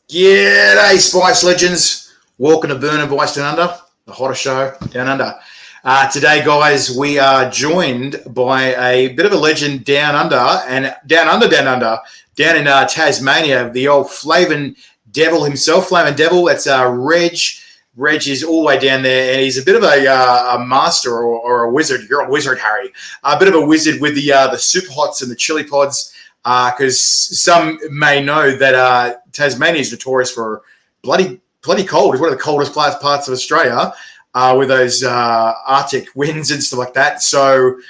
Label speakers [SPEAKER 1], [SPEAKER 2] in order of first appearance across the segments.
[SPEAKER 1] G'day, Spice Legends. Welcome to Burn and Vice Down Under, the hottest show down under. Today, guys, we are joined by a bit of a legend down under, down in Tasmania, the old Flamin Devil himself. Flamin Devil, that's Reg. Reg is all the way down there, and he's a bit of a master or a wizard. You're a wizard, Harry. A bit of a wizard with the super hots and the chili pods. Because some may know that Tasmania is notorious for bloody cold. It's one of the coldest parts of Australia with those Arctic winds and stuff like that. So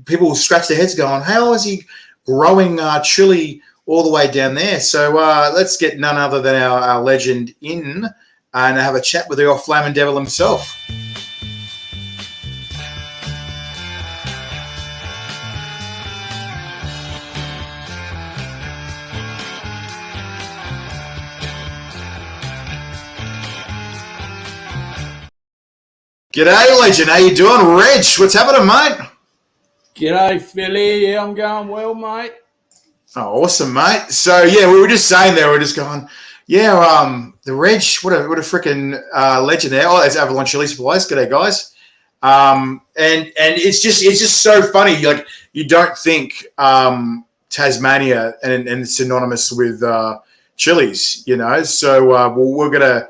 [SPEAKER 1] people scratch their heads going, how is he growing chili all the way down there? So let's get none other than our legend in and have a chat with the old Flamin Devil himself. G'day, legend. How you doing? Reg, what's happening, mate?
[SPEAKER 2] G'day, Philly. Yeah, I'm going well, mate.
[SPEAKER 1] Oh, awesome, mate. So, yeah, we were just saying there, we're just going, yeah, the Reg, what a freaking legend there. Oh, there's Avalon Chili Supplies. G'day, guys. And it's just so funny. Like, you don't think Tasmania and it's synonymous with chilies, you know. So, we're going to,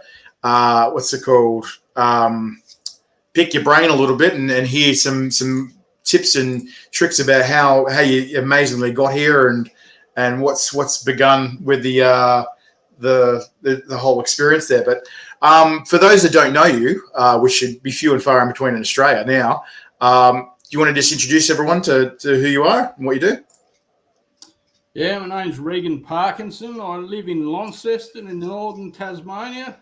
[SPEAKER 1] what's it called? Pick your brain a little bit and hear some tips and tricks about how you amazingly got here and what's begun with the whole experience there. But for those that don't know you, which should be few and far in between in Australia now, do you want to just introduce everyone to who you are and what you do?
[SPEAKER 2] Yeah, my name's Regan Parkinson. I live in Launceston in northern Tasmania.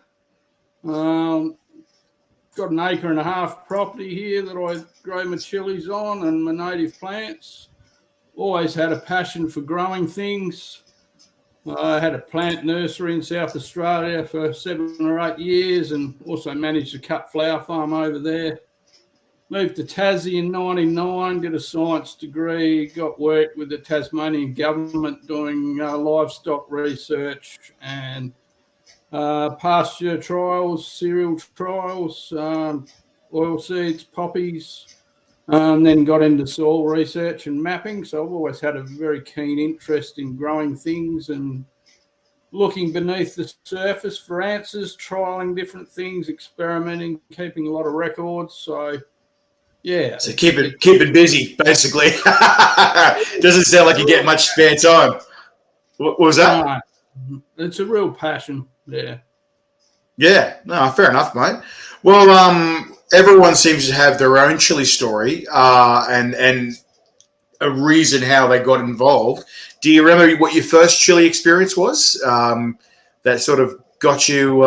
[SPEAKER 2] Got an acre and a half property here that I grow my chilies on and my native plants. Always had a passion for growing things. I had a plant nursery in South Australia for 7 or 8 years and also managed a cut flower farm over there. Moved to Tassie in 1999, did a science degree, got work with the Tasmanian government doing livestock research and pasture trials, cereal trials, oil seeds, poppies, then got into soil research and mapping. So I've always had a very keen interest in growing things and looking beneath the surface for answers, trialing different things, experimenting, keeping a lot of records. So, yeah.
[SPEAKER 1] So keep it busy, basically. Doesn't sound like you get much spare time. What was that?
[SPEAKER 2] It's a real passion. Yeah.
[SPEAKER 1] Yeah. No, fair enough, mate. Well, everyone seems to have their own chili story and a reason how they got involved. Do you remember what your first chili experience was that sort of got you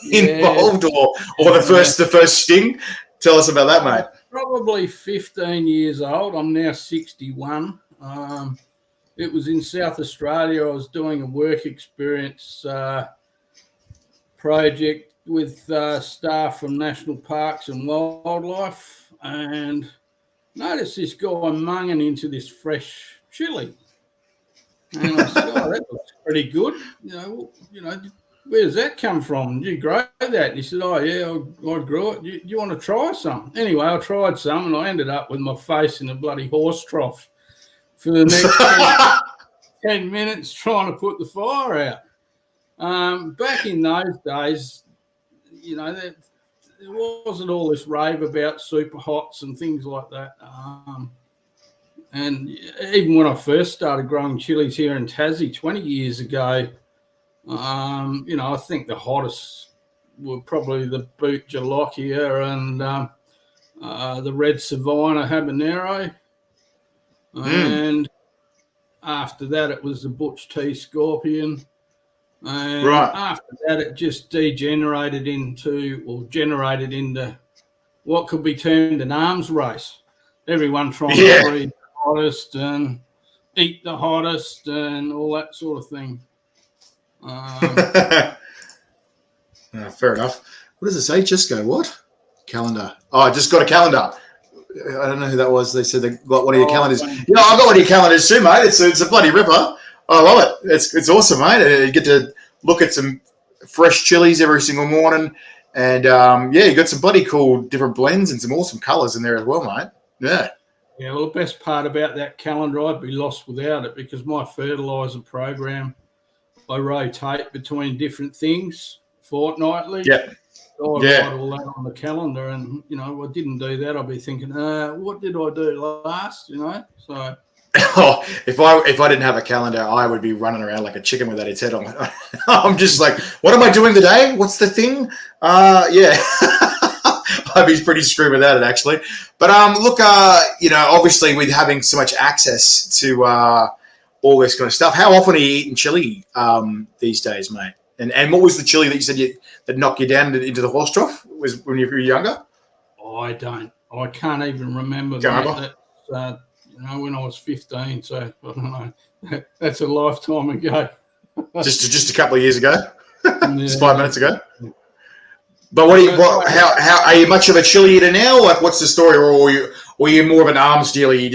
[SPEAKER 1] involved, or the first sting? Tell us about that, mate.
[SPEAKER 2] Probably 15 years old. I'm now 61. It was in South Australia. I was doing a work experience project with staff from National Parks and Wildlife, and noticed this guy munging into this fresh chili. And I said, "Oh, that looks pretty good. You know, where does that come from? Did you grow that?" And he said, "Oh, yeah, I grew it. Do you want to try some?" Anyway, I tried some, and I ended up with my face in a bloody horse trough for the next 10 minutes trying to put the fire out. Back in those days, you know, there wasn't all this rave about super hots and things like that. And even when I first started growing chilies here in Tassie 20 years ago, you know, I think the hottest were probably the Boot Jalokia and the Red Savannah Habanero. And after that, it was the Butch T Scorpion. And after that, it just generated into what could be termed an arms race. Everyone trying to breed the hottest and eat the hottest and all that sort of thing.
[SPEAKER 1] Fair enough. What does it say? Just go what? Calendar. Oh, I just got a calendar. I don't know who that was. They said they got one of your calendars. Yeah, I've got one of your calendars too, mate. It's a bloody ripper. I love it. It's awesome, mate. You get to look at some fresh chilies every single morning. And you got some bloody cool different blends and some awesome colours in there as well, mate. Yeah.
[SPEAKER 2] Yeah, well, the best part about that calendar, I'd be lost without it, because my fertiliser program, I rotate between different things fortnightly.
[SPEAKER 1] Yeah.
[SPEAKER 2] So I
[SPEAKER 1] Yeah.
[SPEAKER 2] write all that on the calendar, and if I didn't do that, I'd be thinking, what did I do last? So.
[SPEAKER 1] Oh, if I didn't have a calendar, I would be running around like a chicken without its head on. I'm just like, what am I doing today? What's the thing? Yeah. I'd be pretty screwed without it, actually. But look, obviously with having so much access to all this kind of stuff, how often are you eating chili these days, mate? And what was the chili that you said that knocked you down into the horse trough? Was when you were younger?
[SPEAKER 2] I can't even remember, mate. When I was 15, so I don't know. That's a lifetime ago.
[SPEAKER 1] just a couple of years ago, just 5 minutes ago. But how are you much of a chili eater now? Like, what's the story, or are you more of an arms dealer? You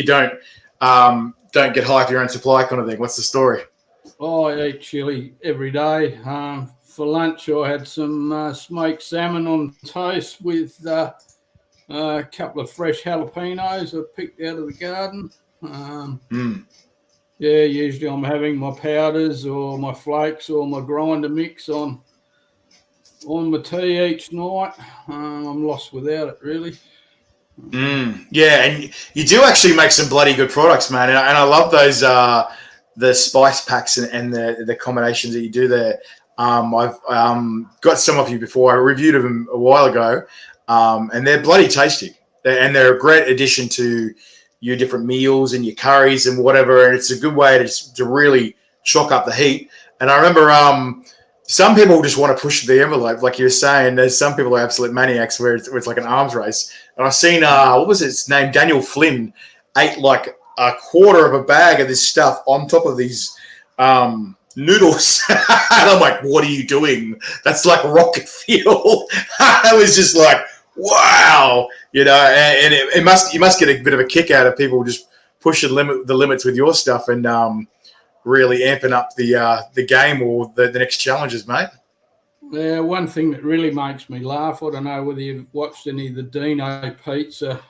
[SPEAKER 1] don't get high for your own supply kind of thing. What's the story?
[SPEAKER 2] Oh, I eat chili every day. For lunch, I had some smoked salmon on toast with a couple of fresh jalapenos I picked out of the garden. Yeah, usually I'm having my powders or my flakes or my grinder mix on my tea each night. I'm lost without it, really.
[SPEAKER 1] Yeah, and you do actually make some bloody good products, man. And I love those the spice packs and the combinations that you do there. I've got some of you before. I reviewed them a while ago, and they're bloody tasty. They're a great addition to your different meals and your curries and whatever. And it's a good way to really chalk up the heat. And I remember some people just want to push the envelope, like you were saying. There's some people who are absolute maniacs where it's like an arms race. And I've seen, what was his name? Daniel Flynn ate like a quarter of a bag of this stuff on top of these noodles. And I'm like, what are you doing? That's like rocket fuel. I was just like, wow. And you must get a bit of a kick out of people just pushing the limits with your stuff and really amping up the game or the next challenges, mate.
[SPEAKER 2] Yeah, one thing that really makes me laugh, I don't know whether you've watched any of the Dino Pizza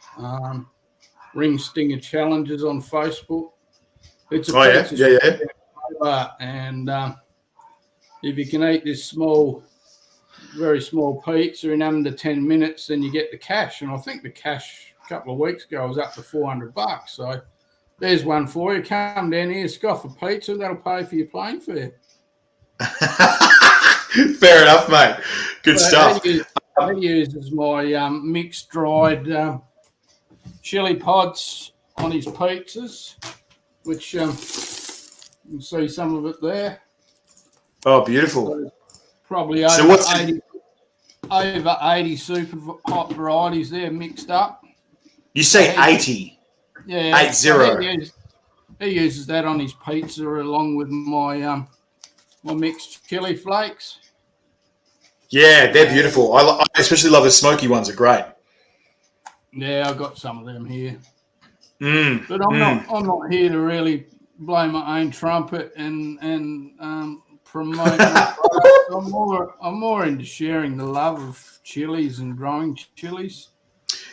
[SPEAKER 2] Ring Stinger challenges on Facebook. It's a pizza flavor, and if you can eat this very small pizza in under 10 minutes, then you get the cash. And I think the cash a couple of weeks ago was up to $400. So there's one for you. Come down here, scoff a pizza, that'll pay for your plane fare.
[SPEAKER 1] Fair enough, mate. Good stuff.
[SPEAKER 2] I uses my mixed dried chili pods on his pizzas, which you can see some of it there.
[SPEAKER 1] Oh, beautiful.
[SPEAKER 2] So probably over 80 super hot varieties there mixed up.
[SPEAKER 1] You say 80?
[SPEAKER 2] Yeah.
[SPEAKER 1] 80.
[SPEAKER 2] He uses that on his pizza along with my mixed chili flakes.
[SPEAKER 1] Yeah, they're beautiful. I especially love the smoky ones. Are great.
[SPEAKER 2] Yeah, I've got some of them here. But I'm not here to really blow my own trumpet and promote. I'm more into sharing the love of chilies and growing chilies.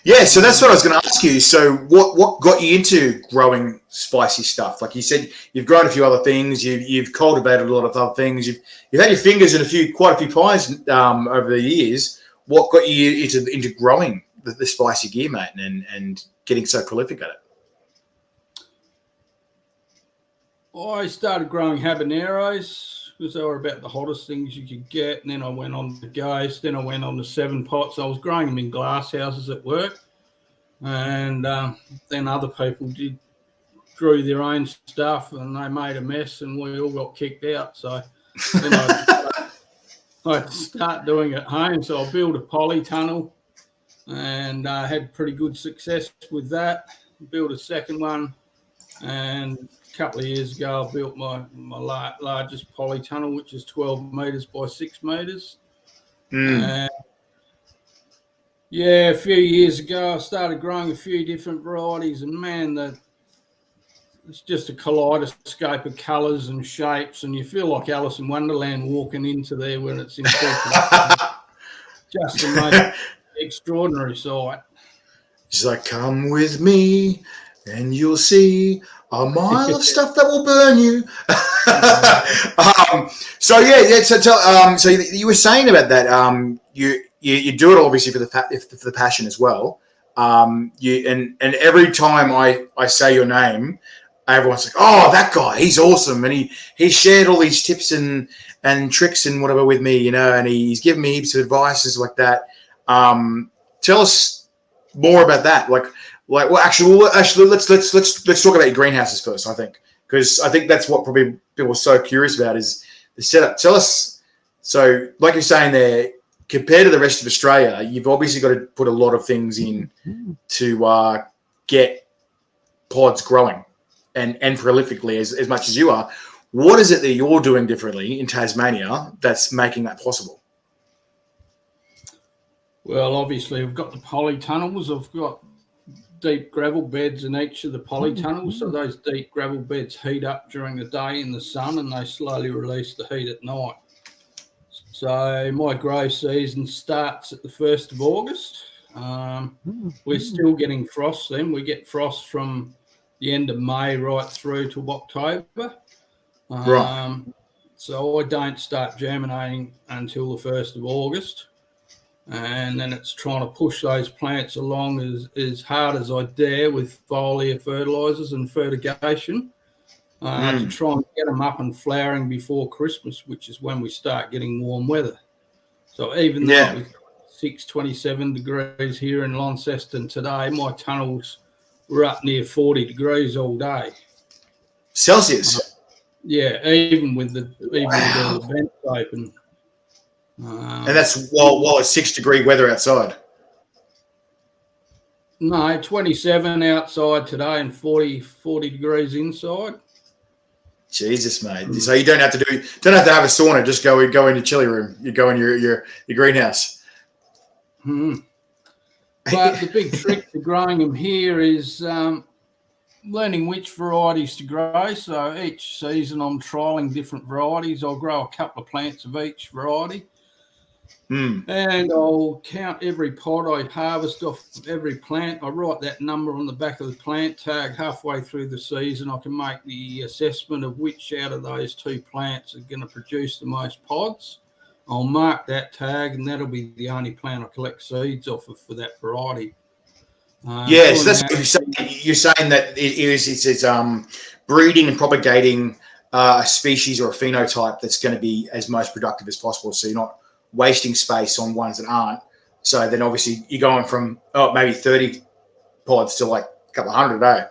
[SPEAKER 1] Yeah, so that's what I was going to ask you. So what got you into growing spicy stuff? Like you said, you've grown a few other things. You've cultivated a lot of other things. You've had your fingers in quite a few pies over the years. What got you into growing the spicy gear, mate, and getting so prolific at it?
[SPEAKER 2] I started growing habaneros because they were about the hottest things you could get. And then I went on to Ghost. Then I went on to 7 Pots. I was growing them in glass houses at work. And then other people grew their own stuff and they made a mess and we all got kicked out. So then I had to start doing it at home. So I built a polytunnel and had pretty good success with that. Built a second one, and a couple of years ago I built my largest polytunnel, which is 12 metres by 6 metres. And a few years ago I started growing a few different varieties, and man, it's just a kaleidoscope of colours and shapes, and you feel like Alice in Wonderland walking into there when it's in full production. Just the most extraordinary sight.
[SPEAKER 1] She's like, come with me and you'll see a mile of stuff that will burn you. So yeah. So you were saying about that. You do it obviously for the passion as well. And every time I say your name, everyone's like, oh, that guy, he's awesome, and he shared all these tips and tricks and whatever with me, and he's given me heaps of advices like that. Tell us more about that. Actually, let's talk about your greenhouses first. I think because I think that's what probably people are so curious about is the setup. Tell us. So, like you're saying there, compared to the rest of Australia, you've obviously got to put a lot of things in to get pods growing and prolifically as much as you are. What is it that you're doing differently in Tasmania that's making that possible?
[SPEAKER 2] Well, obviously, I've got the polytunnels. I've got deep gravel beds in each of the polytunnels. So those deep gravel beds heat up during the day in the sun and they slowly release the heat at night. So my grow season starts at the 1st of August. We're still getting frost then. We get frost from the end of May right through to October.
[SPEAKER 1] Right.
[SPEAKER 2] So I don't start germinating until the 1st of August. And then it's trying to push those plants along as hard as I dare with foliar fertilisers and fertigation to try and get them up and flowering before Christmas, which is when we start getting warm weather. So even though it was 27 degrees here in Launceston today, my tunnels were up near 40 degrees all day.
[SPEAKER 1] Celsius?
[SPEAKER 2] Yeah, even with the vents open.
[SPEAKER 1] And that's while it's 6-degree weather outside.
[SPEAKER 2] No, 27 outside today and 40 degrees inside.
[SPEAKER 1] Jesus, mate! So you don't have to have a sauna. Just go in your chilly room. You go in your greenhouse.
[SPEAKER 2] But the big trick to growing them here is learning which varieties to grow. So each season I'm trialing different varieties. I'll grow a couple of plants of each variety. And I'll count every pod I harvest off every plant. I write that number on the back of the plant tag. Halfway through the season, I can make the assessment of which out of those two plants are going to produce the most pods. I'll mark that tag, and that'll be the only plant I collect seeds off of for that variety.
[SPEAKER 1] So that's what you're saying that it's breeding and propagating a species or a phenotype that's going to be as most productive as possible. So you're not wasting space on ones that aren't. So then obviously you're going from maybe 30 pods to like a couple of hundred a day.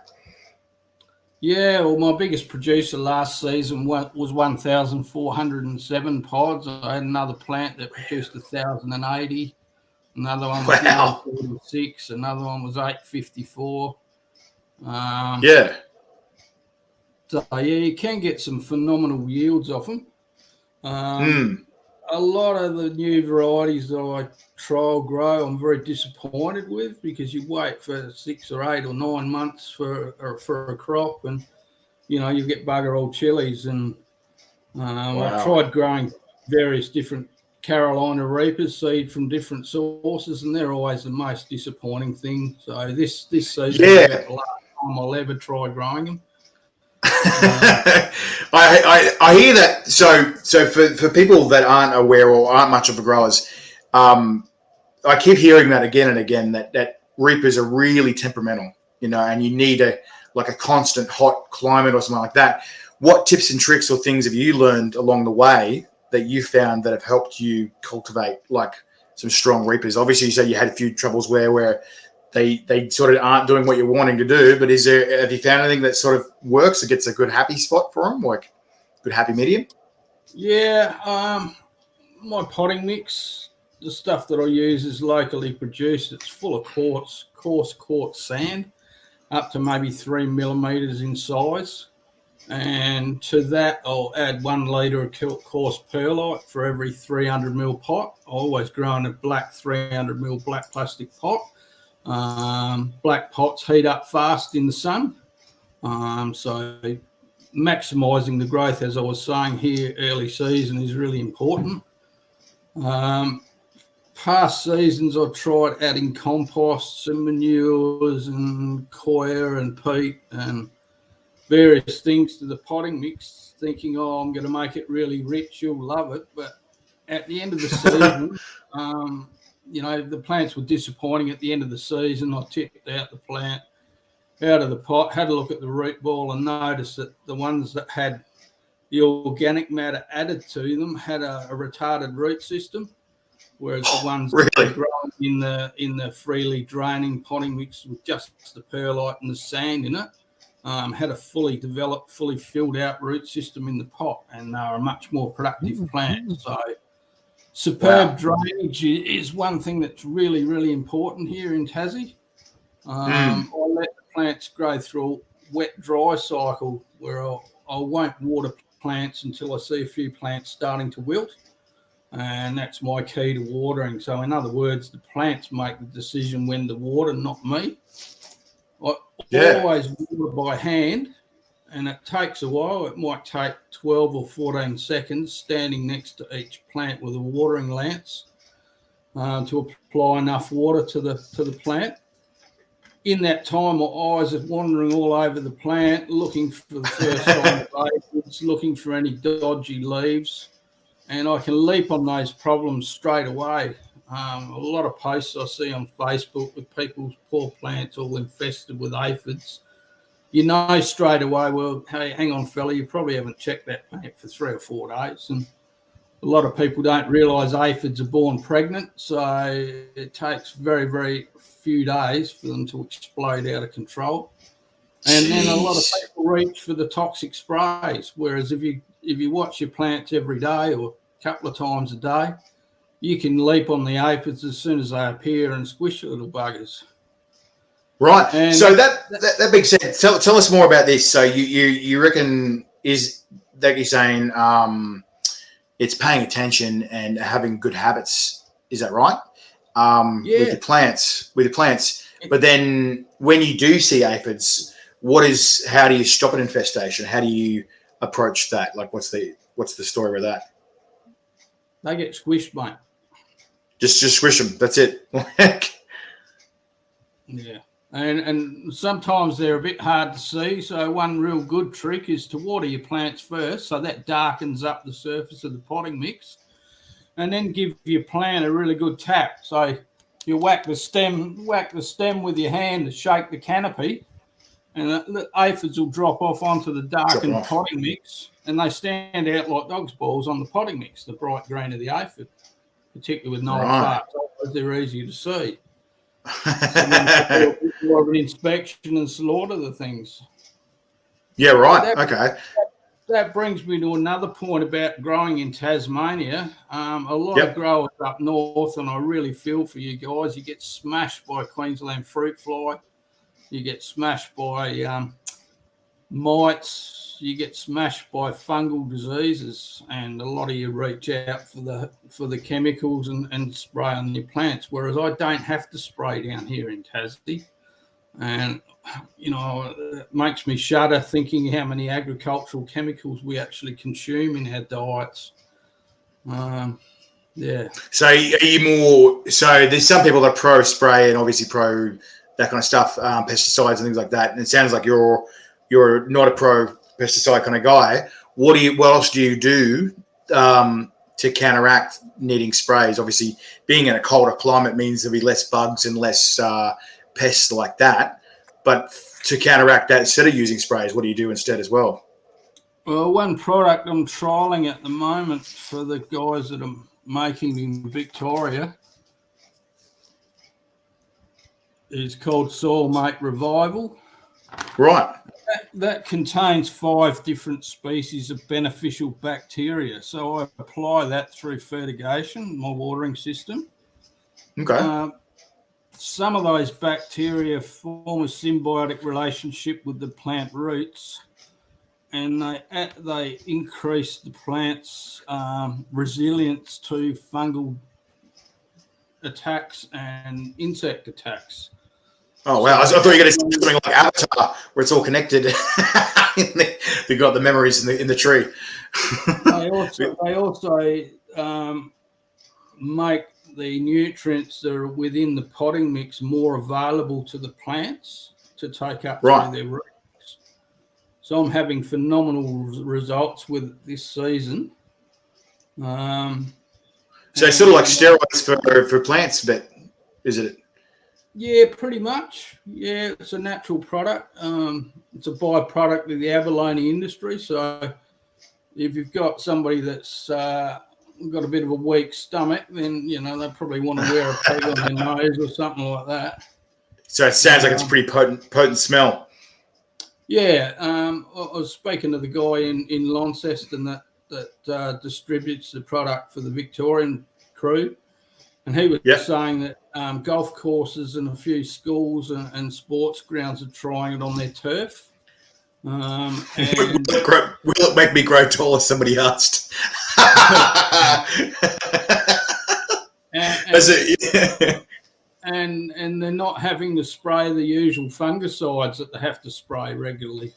[SPEAKER 2] Yeah, well, my biggest producer last season was 1,407 pods. I had another plant that produced 1,080. Another one was 946. Another one was 854. So yeah, you can get some phenomenal yields off them. A lot of the new varieties that I trial grow, I'm very disappointed with because you wait for 6 or 8 or 9 months for a crop, and you get bugger all chilies. And I've tried growing various different Carolina Reapers seed from different sources, and they're always the most disappointing thing. So this season is about the last time I'll ever try growing them.
[SPEAKER 1] I hear that. So for people that aren't aware or aren't much of the growers, I keep hearing that again and again that Reapers are really temperamental, and you need a constant hot climate or something like that. What tips and tricks or things have you learned along the way that you found that have helped you cultivate some strong Reapers? Obviously, you said you had a few troubles where they sort of aren't doing what you're wanting to do, but have you found anything that sort of works or gets a good happy spot for them, like good happy medium?
[SPEAKER 2] Yeah, my potting mix, the stuff that I use is locally produced. It's full of coarse quartz sand, up to maybe 3 millimeters in size. And to that, I'll add 1 litre of coarse perlite for every 300 ml pot. I always grow in a black 300 ml black plastic pot. Black pots heat up fast in the sun. So maximising the growth, as I was saying here, early season is really important. Past seasons, I've tried adding composts and manures and coir and peat and various things to the potting mix, thinking, oh, I'm going to make it really rich, you'll love it. But at the end of the season, the plants were disappointing at the end of the season. I tipped out the plant out of the pot, had a look at the root ball and noticed that the ones that had the organic matter added to them had a retarded root system, whereas the ones that were grown in the freely draining potting mix with just the perlite and the sand in it had a fully developed, fully filled out root system in the pot, and they were a much more productive plant. So superb drainage is one thing that's really, really important here in Tassie. I let the plants grow through a wet-dry cycle where I won't water plants until I see a few plants starting to wilt, and that's my key to watering. So in other words, the plants make the decision when to water, not me. I always water by hand, and it takes a while. It might take 12 or 14 seconds standing next to each plant with a watering lance to apply enough water to the plant. In that time, my eyes are wandering all over the plant, looking for the first sign of aphids, looking for any dodgy leaves, and I can leap on those problems straight away. A lot of posts I see on Facebook with people's poor plants all infested with aphids. You know straight away, well, hey, hang on, fella, you probably haven't checked that plant for 3 or 4 days. And a lot of people don't realise aphids are born pregnant, so it takes very, very few days for them to explode out of control. And then a lot of people reach for the toxic sprays, whereas if you watch your plants every day or a couple of times a day, you can leap on the aphids as soon as they appear and squish the little buggers.
[SPEAKER 1] Right. And so that being said, tell us more about this. So you reckon is that you're saying it's paying attention and having good habits? Is that right? With the plants. But then when you do see aphids, how do you stop an infestation? How do you approach that? Like, what's the story with that?
[SPEAKER 2] They get squished, mate.
[SPEAKER 1] Just squish them. That's it.
[SPEAKER 2] Yeah. And sometimes they're a bit hard to see. So one real good trick is to water your plants first, so that darkens up the surface of the potting mix, and then give your plant a really good tap. So you whack the stem with your hand to shake the canopy, and the aphids will drop off onto the darkened potting mix, and they stand out like dog's balls on the potting mix, the bright green of the aphid, particularly with no farts. They're easy to see. So more of an inspection and slaughter the things.
[SPEAKER 1] Yeah, right. Okay.
[SPEAKER 2] That brings me to another point about growing in Tasmania. A lot of growers up north, and I really feel for you guys, you get smashed by Queensland fruit fly, you get smashed by mites, you get smashed by fungal diseases, and a lot of you reach out for the chemicals and spray on your plants, whereas I don't have to spray down here in Tassie. And it makes me shudder thinking how many agricultural chemicals we actually consume in our diets.
[SPEAKER 1] So are you more? So there's some people that are pro spray and obviously pro that kind of stuff, pesticides and things like that. And it sounds like you're not a pro pesticide kind of guy. What else do you do to counteract needing sprays? Obviously, being in a colder climate means there'll be less bugs and less pests like that. But to counteract that, instead of using sprays, what do you do instead as well?
[SPEAKER 2] Well, one product I'm trialling at the moment for the guys that I'm making in Victoria is called Soil Mate Revival.
[SPEAKER 1] Right.
[SPEAKER 2] That contains 5 different species of beneficial bacteria. So I apply that through fertigation, my watering system.
[SPEAKER 1] Okay.
[SPEAKER 2] Some of those bacteria form a symbiotic relationship with the plant roots, and they increase the plant's resilience to fungal attacks and insect attacks.
[SPEAKER 1] Oh wow! I thought you were going to say something like Avatar, where it's all connected. They got the memories in the tree.
[SPEAKER 2] They also make the nutrients that are within the potting mix more available to the plants to take up through their roots. So I'm having phenomenal results with this season.
[SPEAKER 1] So it's sort of like steroids for plants, but is it?
[SPEAKER 2] Yeah, pretty much. Yeah, it's a natural product. It's a byproduct of the abalone industry. So if you've got somebody that's got a bit of a weak stomach, then, they probably want to wear a peg on their nose or something like that.
[SPEAKER 1] So it sounds like it's pretty potent smell.
[SPEAKER 2] Yeah. I was speaking to the guy in Launceston that distributes the product for the Victorian crew. And he was saying that golf courses and a few schools and sports grounds are trying it on their turf.
[SPEAKER 1] Will it make me grow taller? Somebody asked.
[SPEAKER 2] And they're not having to spray the usual fungicides that they have to spray regularly.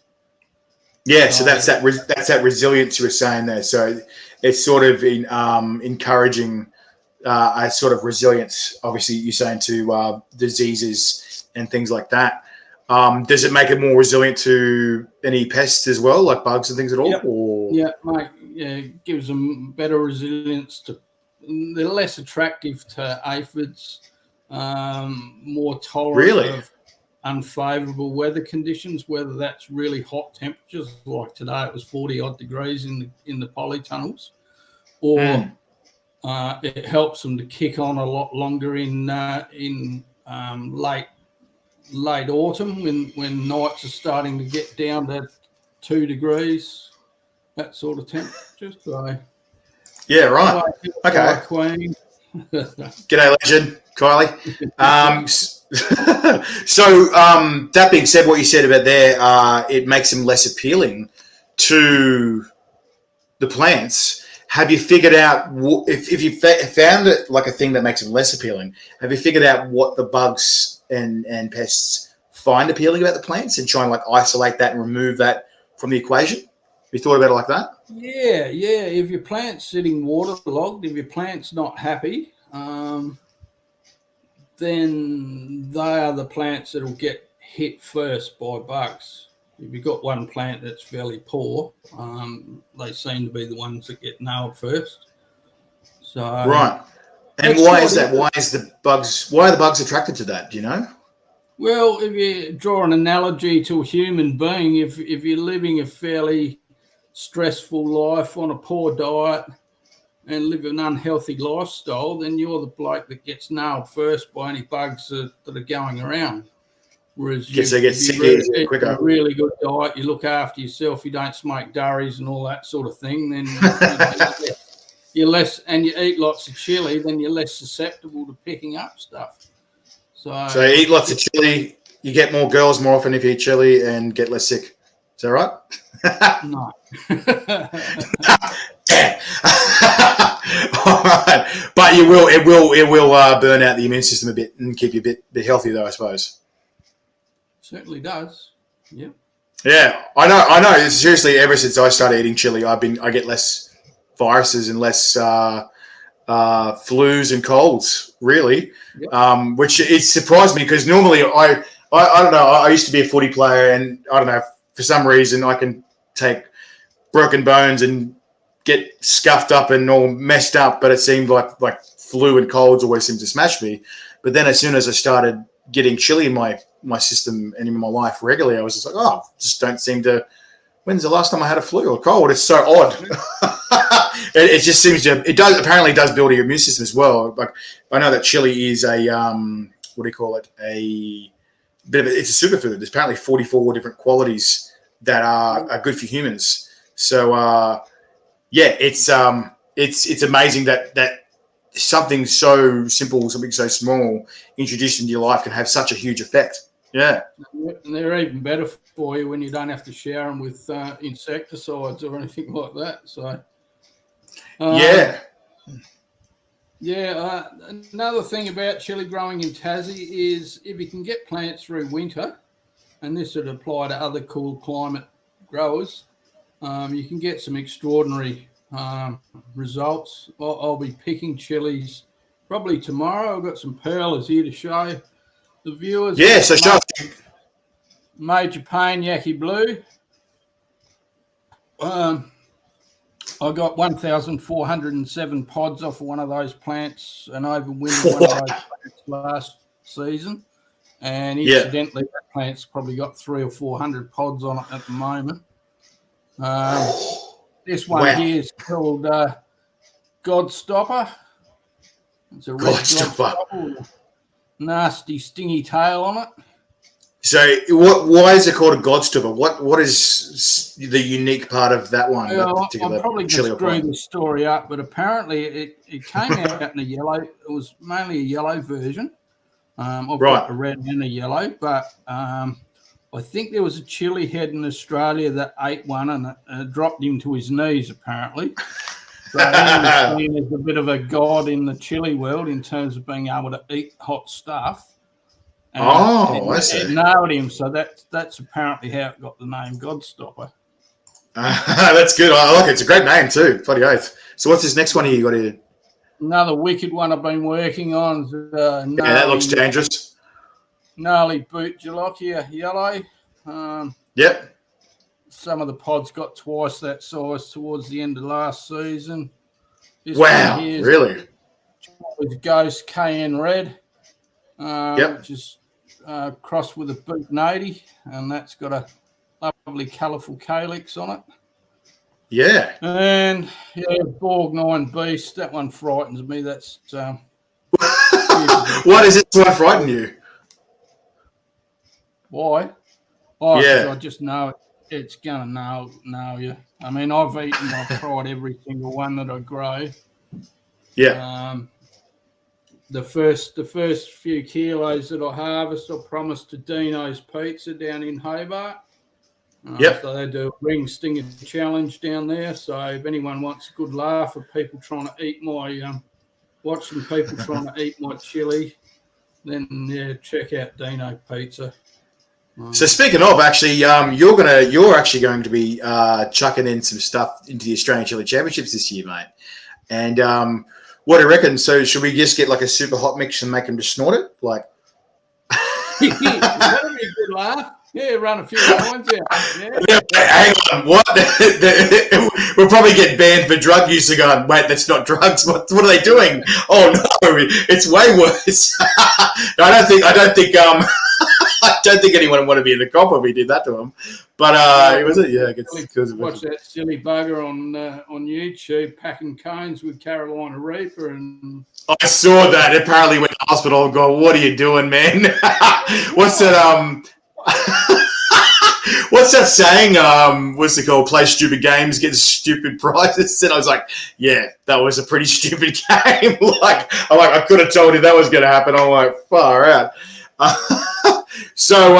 [SPEAKER 1] Yeah, so that's that resilience you were saying there. So it's sort of encouraging a sort of resilience. Obviously, you're saying to diseases and things like that. Does it make it more resilient to any pests as well, like bugs and things at all?
[SPEAKER 2] Yep.
[SPEAKER 1] Or?
[SPEAKER 2] Yeah, mate. Yeah, it gives them better resilience to. They're less attractive to aphids, more tolerant of unfavourable weather conditions, whether that's really hot temperatures like today. It was 40 odd degrees in the polytunnels, or it helps them to kick on a lot longer in late autumn when nights are starting to get down to 2 degrees, that sort of temperature. So
[SPEAKER 1] yeah, right. Okay.
[SPEAKER 2] Queen.
[SPEAKER 1] G'day, legend, Kylie. So that being said, what you said about there, it makes them less appealing to the plants. Have you figured out if you found it like a thing that makes them less appealing? Have you figured out what the bugs and pests find appealing about the plants and try and like isolate that and remove that from the equation? Have you thought about it like that?
[SPEAKER 2] Yeah. If your plant's sitting waterlogged, if your plant's not happy, then they are the plants that will get hit first by bugs. If you've got one plant that's fairly poor, they seem to be the ones that get nailed first. So
[SPEAKER 1] right. And why is that? Why are the bugs attracted to that? Do you know?
[SPEAKER 2] Well, if you draw an analogy to a human being, if you're living a fairly stressful life on a poor diet and live an unhealthy lifestyle, then you're the bloke that gets nailed first by any bugs that are going around. Whereas if you eat a really good diet, you look after yourself, you don't smoke durries and all that sort of thing, then you're less, and you eat lots of chili, then you're less susceptible to picking up stuff. So
[SPEAKER 1] you eat lots of chili, you get more girls more often if you eat chili and get less sick. Is that right?
[SPEAKER 2] No.
[SPEAKER 1] All right. But it will burn out the immune system a bit and keep you a bit healthier though, I suppose.
[SPEAKER 2] Certainly does. Yeah.
[SPEAKER 1] Yeah, I know. Seriously, ever since I started eating chili, I get less viruses and less flus and colds, really. Yep. Which it surprised me because normally I don't know. I used to be a footy player, and I don't know, for some reason I can take broken bones and get scuffed up and all messed up, but it seemed like flu and colds always seemed to smash me. But then as soon as I started getting chili in my system and in my life regularly, I was just like, oh, just don't seem to. When's the last time I had a flu or cold? It's so odd. It just seems to. It apparently does build your immune system as well. Like I know that chili is a what do you call it? It's a superfood. There's apparently 44 different qualities that are good for humans. So it's amazing that something so simple, something so small introduced into your life can have such a huge effect. Yeah.
[SPEAKER 2] And they're even better for you when you don't have to shower them with insecticides or anything like that. So,
[SPEAKER 1] yeah.
[SPEAKER 2] Yeah, another thing about chili growing in Tassie is if you can get plants through winter, and this would apply to other cool climate growers, you can get some extraordinary results. I'll be picking chilies probably tomorrow. I've got some perlers here to show the viewers.
[SPEAKER 1] Yeah, so show.
[SPEAKER 2] Major Pain Yaki Blue. I got 1,407 pods off of one of those plants and overwintered one of those plants last season. And incidentally, that plant's probably got 300 or 400 pods on it at the moment. This one here is called Godstopper. It's a red Godstopper, nasty, stingy tail on it.
[SPEAKER 1] So, why is it called a Godstopper? What is the unique part of that one?
[SPEAKER 2] Well,
[SPEAKER 1] that particular
[SPEAKER 2] I'll probably
[SPEAKER 1] chili
[SPEAKER 2] just screw the story up, but apparently it came out in a yellow. It was mainly a yellow version. I've got a red and a yellow, but I think there was a chili head in Australia that ate one and it dropped him to his knees, apparently. So he was seen as a bit of a god in the chili world in terms of being able to eat hot stuff.
[SPEAKER 1] I see.
[SPEAKER 2] It nailed him, so that's apparently how it got the name Godstopper.
[SPEAKER 1] That's good. I like it. It's a great name too. Bloody oath. So what's this next one here you got here?
[SPEAKER 2] Another wicked one I've been working on.
[SPEAKER 1] That looks dangerous.
[SPEAKER 2] Gnarly boot Jalokia yellow.
[SPEAKER 1] Yep.
[SPEAKER 2] Some of the pods got twice that size towards the end of last season.
[SPEAKER 1] Wow, really?
[SPEAKER 2] With Ghost KN Red. Which is crossed with a boot 80, and that's got a lovely colourful calyx on it.
[SPEAKER 1] Yeah.
[SPEAKER 2] And Borg 9 Beast, that one frightens me. That's
[SPEAKER 1] why does it so frighten you?
[SPEAKER 2] Why? Oh, I just know it's gonna nail you. I mean, I've tried every single one that I grow.
[SPEAKER 1] Yeah.
[SPEAKER 2] The first few kilos that I harvest, I promised to Dino's Pizza down in Hobart. So they do a ring stinger challenge down there. So if anyone wants a good laugh of people trying to eat my, watching people trying to eat my chili, then check out Dino Pizza.
[SPEAKER 1] So speaking of, actually, you're actually going to be chucking in some stuff into the Australian Chili Championships this year, mate. And what do you reckon? So should we just get like a super hot mix and make them just snort it? Like,
[SPEAKER 2] that'd be a good laugh. Yeah, run a few lines out.
[SPEAKER 1] Yeah. Hang on, what? We'll probably get banned for drug use. Going, wait, that's not drugs. What are they doing? Oh no, it's way worse. No, I don't think anyone would want to be in the cop if we did that to them. But was it? Yeah,
[SPEAKER 2] watch that silly bugger on YouTube packing cones with Carolina Reaper, and
[SPEAKER 1] I saw that. Apparently, went to hospital. And go, what are you doing, man? What's that? What's that saying? What's it called? Play stupid games, get stupid prizes. And I was like, yeah, that was a pretty stupid game. I could have told you that was going to happen. I'm like, far out. So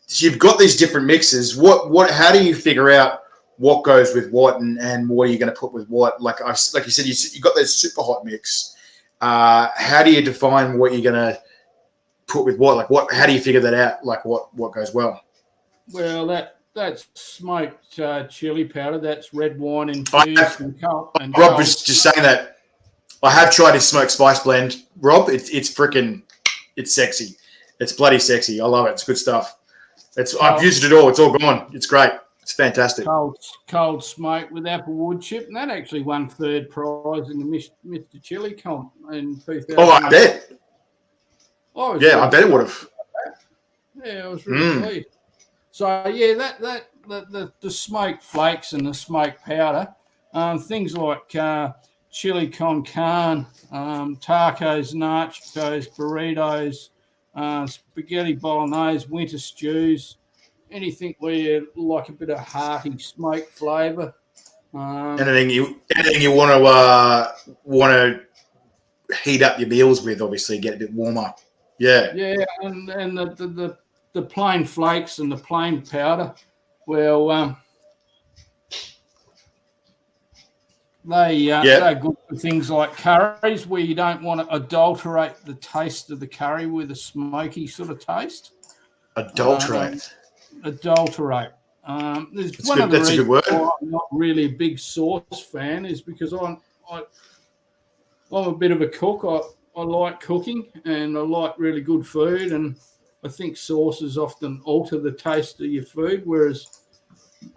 [SPEAKER 1] you've got these different mixes. How do you figure out what goes with what and what are you going to put with what? Like you said, you got those super hot mix. How do you define what you're going to put with what? Like what? How do you figure that out? Like what goes well?
[SPEAKER 2] Well, that's smoked chili powder. That's red wine infused
[SPEAKER 1] Rob was just saying that. I have tried his smoked spice blend, Rob. It's sexy. It's bloody sexy. I love it. It's good stuff. I've used it all. It's all gone. It's great. It's fantastic.
[SPEAKER 2] Cold smoke with apple wood chip, and that actually won third prize in the Mr. Chili comp in 2000.
[SPEAKER 1] Oh, I bet. I bet it would have.
[SPEAKER 2] Yeah, I was really pleased. So yeah, the smoked flakes and the smoked powder, things like chili con carne, tacos, nachos, burritos, spaghetti bolognese, winter stews, anything where you like a bit of hearty smoke flavour.
[SPEAKER 1] Anything you want to heat up your meals with, obviously get a bit warmer. Yeah.
[SPEAKER 2] Yeah, and the plain flakes and the plain powder. Well, They're good for things like curries where you don't want to adulterate the taste of the curry with a smoky sort of taste.
[SPEAKER 1] Adulterate.
[SPEAKER 2] Adulterate. There's
[SPEAKER 1] That's
[SPEAKER 2] one
[SPEAKER 1] good.
[SPEAKER 2] of the
[SPEAKER 1] That's a good
[SPEAKER 2] reasons
[SPEAKER 1] word.
[SPEAKER 2] why I'm not really a big sauce fan is because I'm a bit of a cook. I like cooking and I like really good food, and I think sauces often alter the taste of your food, whereas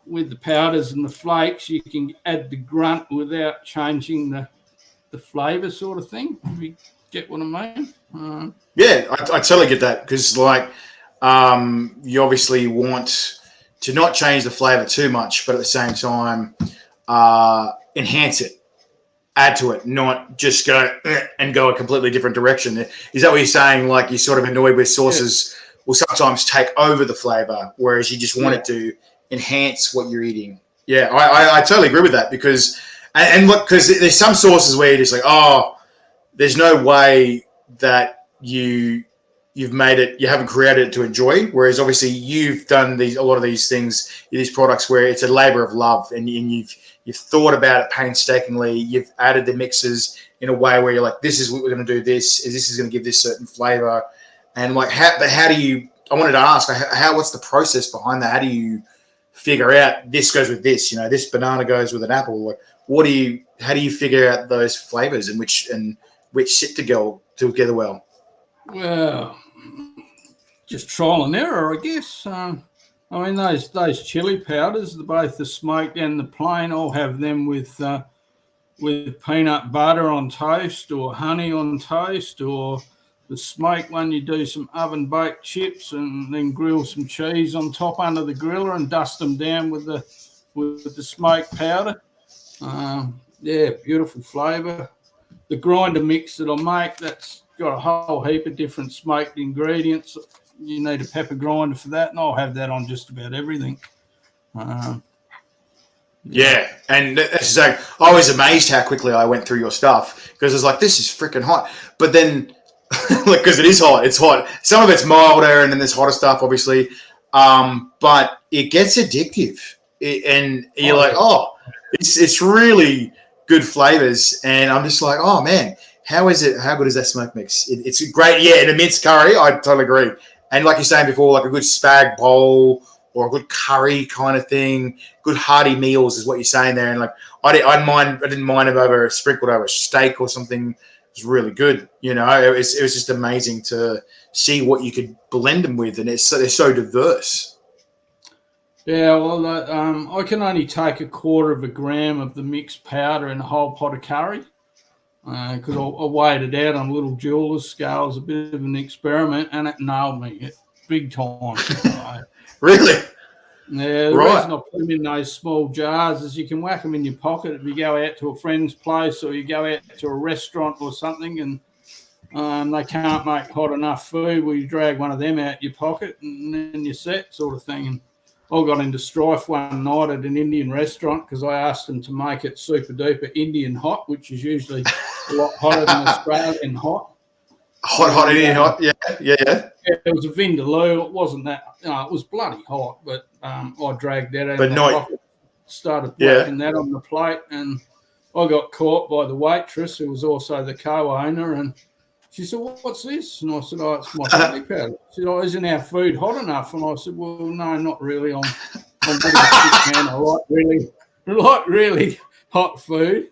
[SPEAKER 2] with the powders and the flakes, you can add the grunt without changing the flavour sort of thing. If you get what I mean?
[SPEAKER 1] Yeah, I totally get that because, like, you obviously want to not change the flavour too much, but at the same time, enhance it, add to it, not just go and go a completely different direction. Is that what you're saying? Like, you're sort of annoyed with sauces will sometimes take over the flavour, whereas you just want it to enhance what you're eating. Yeah, I totally agree with that because, and look, because there's some sauces where you're just like, oh, there's no way that you've made it, you haven't created it to enjoy. Whereas obviously you've done a lot of these things, these products where it's a labour of love, and you've thought about it painstakingly. You've added the mixes in a way where you're like, this is what we're going to do. This is going to give this certain flavour, and like how do you? I wanted to ask, what's the process behind that? How do you figure out this goes with this? This banana goes with an apple. Like, how do you figure out those flavours and which sit together well?
[SPEAKER 2] Well, just trial and error, I guess. I mean, those chili powders, both the smoked and the plain, I'll have them with peanut butter on toast or honey on toast, or the smoked one, you do some oven baked chips and then grill some cheese on top under the griller and dust them down with the smoked powder. Beautiful flavour. The grinder mix that I make, that's got a whole heap of different smoked ingredients. You need a pepper grinder for that, and I'll have that on just about everything.
[SPEAKER 1] Yeah, and that's exactly. I was amazed how quickly I went through your stuff because it's like, this is freaking hot. But then, like, because it is hot, it's hot. Some of it's milder, and then there's hotter stuff, obviously. But it gets addictive, and you're like, oh, it's really good flavors, and I'm just like, oh man, how good is that smoke mix? It's great. Yeah, in a minced curry, I totally agree. And like you're saying before, like a good spag bowl or a good curry kind of thing, good hearty meals is what you're saying there. And like, I didn't mind it over sprinkled over a steak or something. It was really good. It was just amazing to see what you could blend them with, and they're so diverse.
[SPEAKER 2] Yeah, well, I can only take 1/4 gram of the mixed powder in a whole pot of curry because I weighed it out on a little jeweler's scale as a bit of an experiment, and it nailed me big time.
[SPEAKER 1] Really?
[SPEAKER 2] Yeah, the reason I put them in those small jars is you can whack them in your pocket if you go out to a friend's place or you go out to a restaurant or something and they can't make hot enough food. Well, you drag one of them out your pocket and then you're set, sort of thing. And I got into strife one night at an Indian restaurant because I asked them to make it super duper Indian hot, which is usually a lot hotter than Australian hot.
[SPEAKER 1] Hot Indian hot, yeah.
[SPEAKER 2] It was a vindaloo. It wasn't that. It was bloody hot, but I dragged that out of my pocket, started whacking that on the plate, and I got caught by the waitress, who was also the co-owner, and she said, well, what's this? And I said, oh, it's my chili powder. She said, oh, isn't our food hot enough? And I said, well, no, not really. I'm a bit of a sick man. I like really hot food.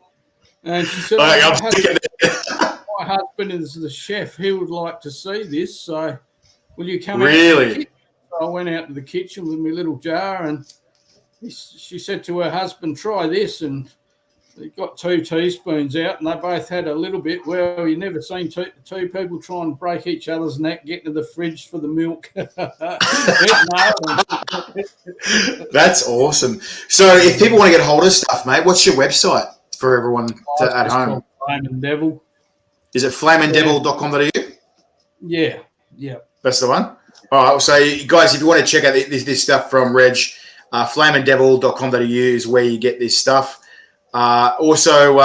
[SPEAKER 2] And she said, my husband is the chef. He would like to see this. So will you come out to the kitchen? So I went out to the kitchen with my little jar, and she said to her husband, try this. And they got 2 teaspoons out, and they both had a little bit. Well, you've never seen two people try and break each other's neck, get to the fridge for the milk.
[SPEAKER 1] That's awesome. So if people want to get hold of stuff, mate, what's your website for everyone at home?
[SPEAKER 2] Flamin Devil.
[SPEAKER 1] Is it flamindevil.com.au?
[SPEAKER 2] Yeah.
[SPEAKER 1] That's the one? All right. So, guys, if you want to check out this stuff from Reg, flamindevil.com.au is where you get this stuff. Also,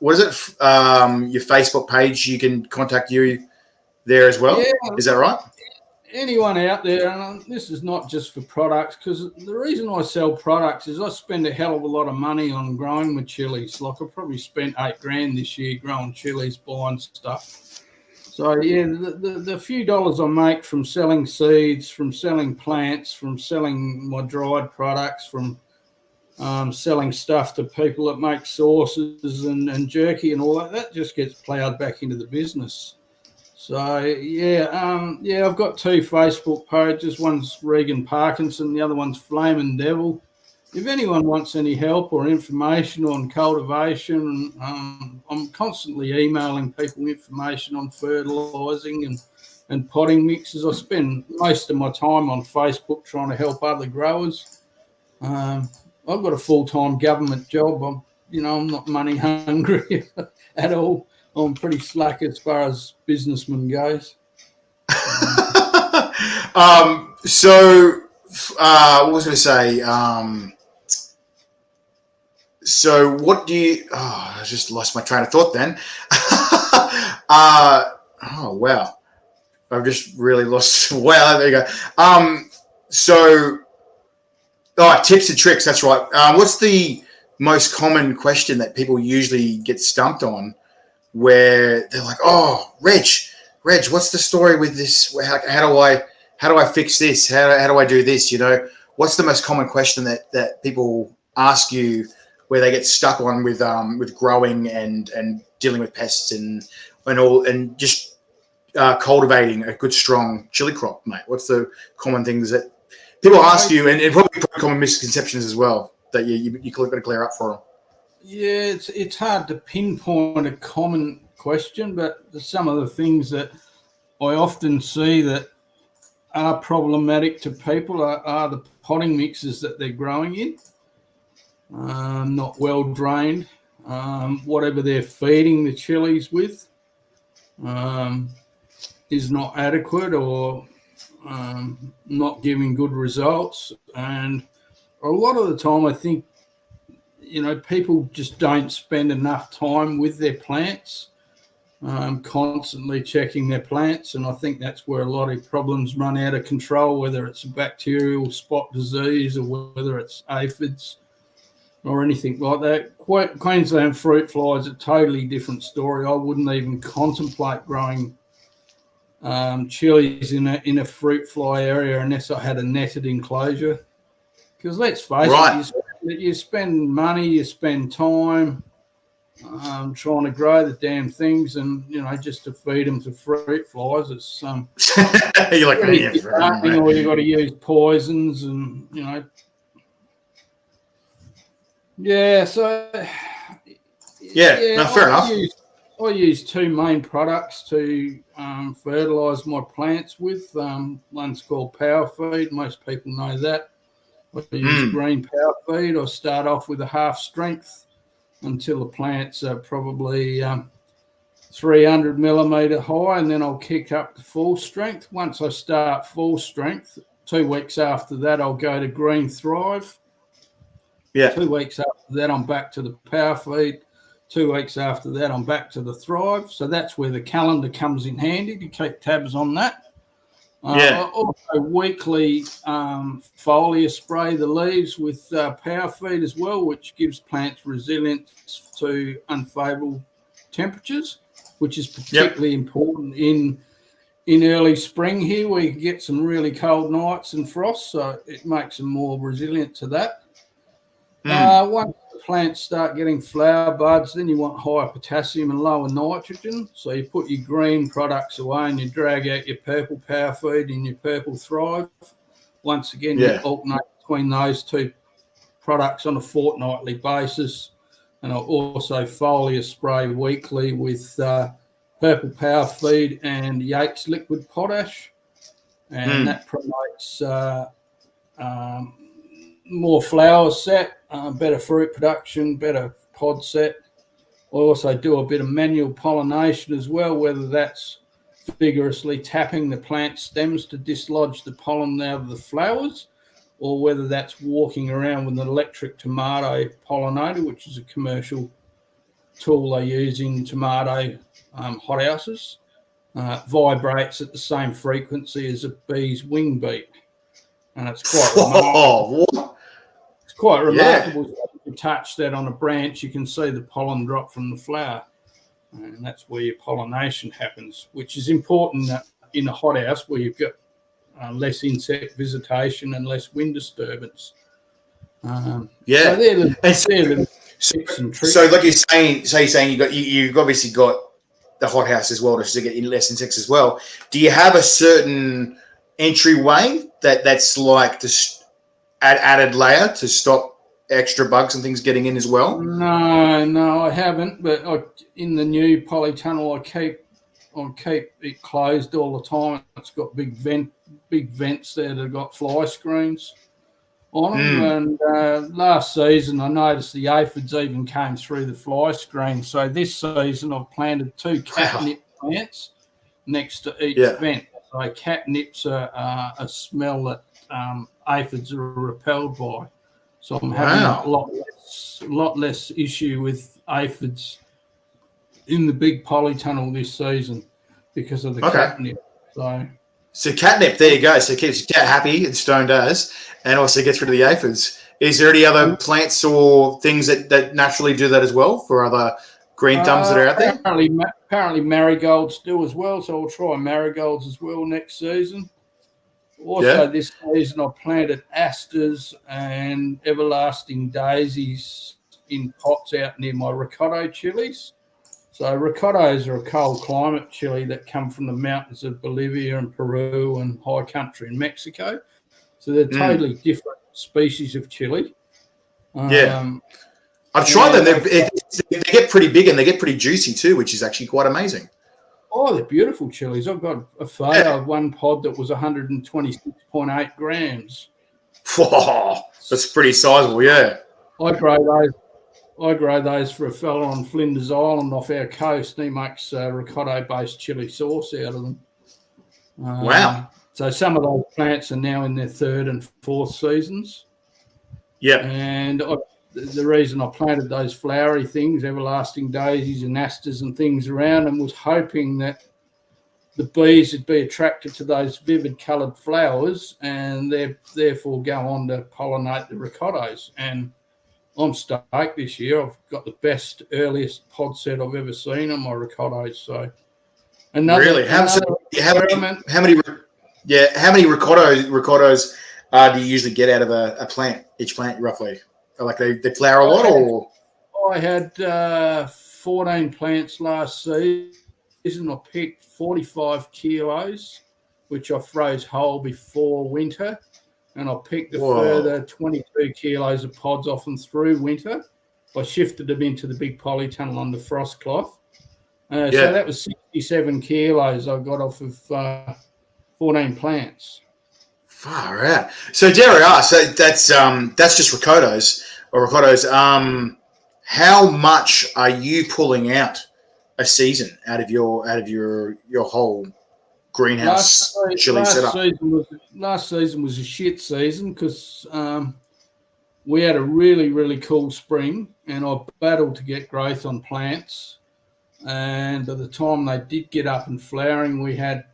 [SPEAKER 1] what is it? Your Facebook page, you can contact you there as well. Yeah. Is that right?
[SPEAKER 2] anyone out there, and this is not just for products, because the reason I sell products is I spend a hell of a lot of money on growing my chilies. Like I probably spent $8,000 this year growing chilies, buying stuff. So yeah, the few dollars I make from selling seeds, from selling plants, from selling my dried products, from selling stuff to people that make sauces and jerky and all that just gets ploughed back into the business. So yeah, I've got 2 Facebook pages. One's Regan Parkinson, the other one's Flamin Devil. If anyone wants any help or information on cultivation, I'm constantly emailing people information on fertilising and potting mixes. I spend most of my time on Facebook trying to help other growers. I've got a full-time government job. I'm not money hungry at all. I'm pretty slack as far as businessman goes.
[SPEAKER 1] So what was I going to say? So what do you? Oh, I just lost my train of thought. Then. Oh wow, I've just really lost. Wow, there you go. So, tips and tricks. That's right. What's the most common question that people usually get stumped on, where they're like, "Oh, Reg, what's the story with this? How do I fix this? How do I do this? What's the most common question that people ask you, where they get stuck on with growing and dealing with pests and all, and just cultivating a good strong chili crop, mate? What's the common things that people ask you, and probably common misconceptions as well that you got to clear up for them?
[SPEAKER 2] Yeah, it's hard to pinpoint a common question, but some of the things that I often see that are problematic to people are the potting mixes that they're growing in. Not well drained. Whatever they're feeding the chilies with is not adequate or not giving good results. And a lot of the time, I think, people just don't spend enough time with their plants, constantly checking their plants. And I think that's where a lot of problems run out of control, whether it's a bacterial spot disease or whether it's aphids or anything like that. Queensland fruit fly is a totally different story. I wouldn't even contemplate growing chilies in a fruit fly area unless I had a netted enclosure. Because let's face it, you spend money, you spend time trying to grow the damn things, and just to feed them to fruit flies, it's
[SPEAKER 1] you're like,
[SPEAKER 2] or you got to use poisons, and yeah. So
[SPEAKER 1] fair enough.
[SPEAKER 2] I use 2 main products to fertilise my plants with. One's called Power Feed. Most people know that. I use green Power Feed. I start off with a half strength until the plants are probably 300 millimetre high, and then I'll kick up to full strength. Once I start full strength, 2 weeks after that, I'll go to Green Thrive.
[SPEAKER 1] Yeah.
[SPEAKER 2] 2 weeks after that, I'm back to the Power Feed. 2 weeks after that, I'm back to the Thrive. So that's where the calendar comes in handy to keep tabs on that. I also weekly foliar spray the leaves with Power Feed as well, which gives plants resilience to unfavourable temperatures, which is particularly important in early spring here, where you get some really cold nights and frost, so it makes them more resilient to that. Once the plants start getting flower buds, then you want higher potassium and lower nitrogen. So you put your green products away and you drag out your purple Power Feed and your purple Thrive. Once again, you alternate between those 2 products on a fortnightly basis. And I'll also foliar spray weekly with purple Power Feed and Yates liquid potash. And that promotes more flowers set, better fruit production, better pod set. I also do a bit of manual pollination as well, whether that's vigorously tapping the plant stems to dislodge the pollen out of the flowers, or whether that's walking around with an electric tomato pollinator, which is a commercial tool they use in tomato hothouses. vibrates at the same frequency as a bee's wing beat. And it's quite remarkable.
[SPEAKER 1] What?
[SPEAKER 2] It's quite
[SPEAKER 1] Yeah.
[SPEAKER 2] remarkable. If you touch that on a branch, you can see the pollen drop from the flower. And that's where your pollination happens, which is important in a hothouse where you've got less insect visitation and less wind disturbance. So they're the tips and tricks.
[SPEAKER 1] So like you're saying you've obviously got the hothouse as well to get less insects as well. Do you have a certain entryway that's like this added layer to stop extra bugs and things getting in as well?
[SPEAKER 2] No, I haven't. But in the new polytunnel, I keep it closed all the time. It's got big vents there that have got fly screens on them. And last season, I noticed the aphids even came through the fly screen. So this season, I've planted 2 catnip plants next to each vent. So catnip's a smell that aphids are repelled by. So I'm having a lot less issue with aphids in the big polytunnel this season because of the catnip. So
[SPEAKER 1] catnip, there you go. So it keeps your cat happy and stoned as, and also gets rid of the aphids. Is there any other plants or things that naturally do that as well for other green thumbs that are out there?
[SPEAKER 2] Apparently marigolds do as well, so I'll try marigolds as well next season. Also, this season I planted asters and everlasting daisies in pots out near my ricotta chilies. So ricottos are a cold climate chili that come from the mountains of Bolivia and Peru and high country in Mexico. So they're totally different species of chili.
[SPEAKER 1] I've tried them. They get pretty big and they get pretty juicy too, which is actually quite amazing.
[SPEAKER 2] Oh, they're beautiful chilies. I've got a photo of one pod that was 126.8 grams.
[SPEAKER 1] Whoa, that's pretty sizable, yeah.
[SPEAKER 2] I grow those for a fella on Flinders Island off our coast. He makes ricotta-based chili sauce out of them.
[SPEAKER 1] Wow.
[SPEAKER 2] So some of those plants are now in their 3rd and 4th seasons.
[SPEAKER 1] Yeah.
[SPEAKER 2] And the reason I planted those flowery things, everlasting daisies and asters and things around them, was hoping that the bees would be attracted to those vivid coloured flowers and therefore go on to pollinate the ricottos. And I'm stoked this year. I've got the best, earliest pod set I've ever seen on my ricottos. So
[SPEAKER 1] really, how many ricottos do you usually get out of a plant? Each plant, roughly, like they flower a lot, or?
[SPEAKER 2] I had 14 plants last season. I picked 45 kilos, which I froze whole before winter. And I picked a further 22 kilos of pods off them through winter. I shifted them into the big polytunnel on the frost cloth. So that was 67 kilos I got off of 14 plants.
[SPEAKER 1] Far out. So dare I ask, that's just ricottos. How much are you pulling out a season out of your whole greenhouse chili setup?
[SPEAKER 2] Last season was a shit season because we had a really, really cool spring and I battled to get growth on plants. And by the time they did get up and flowering, we had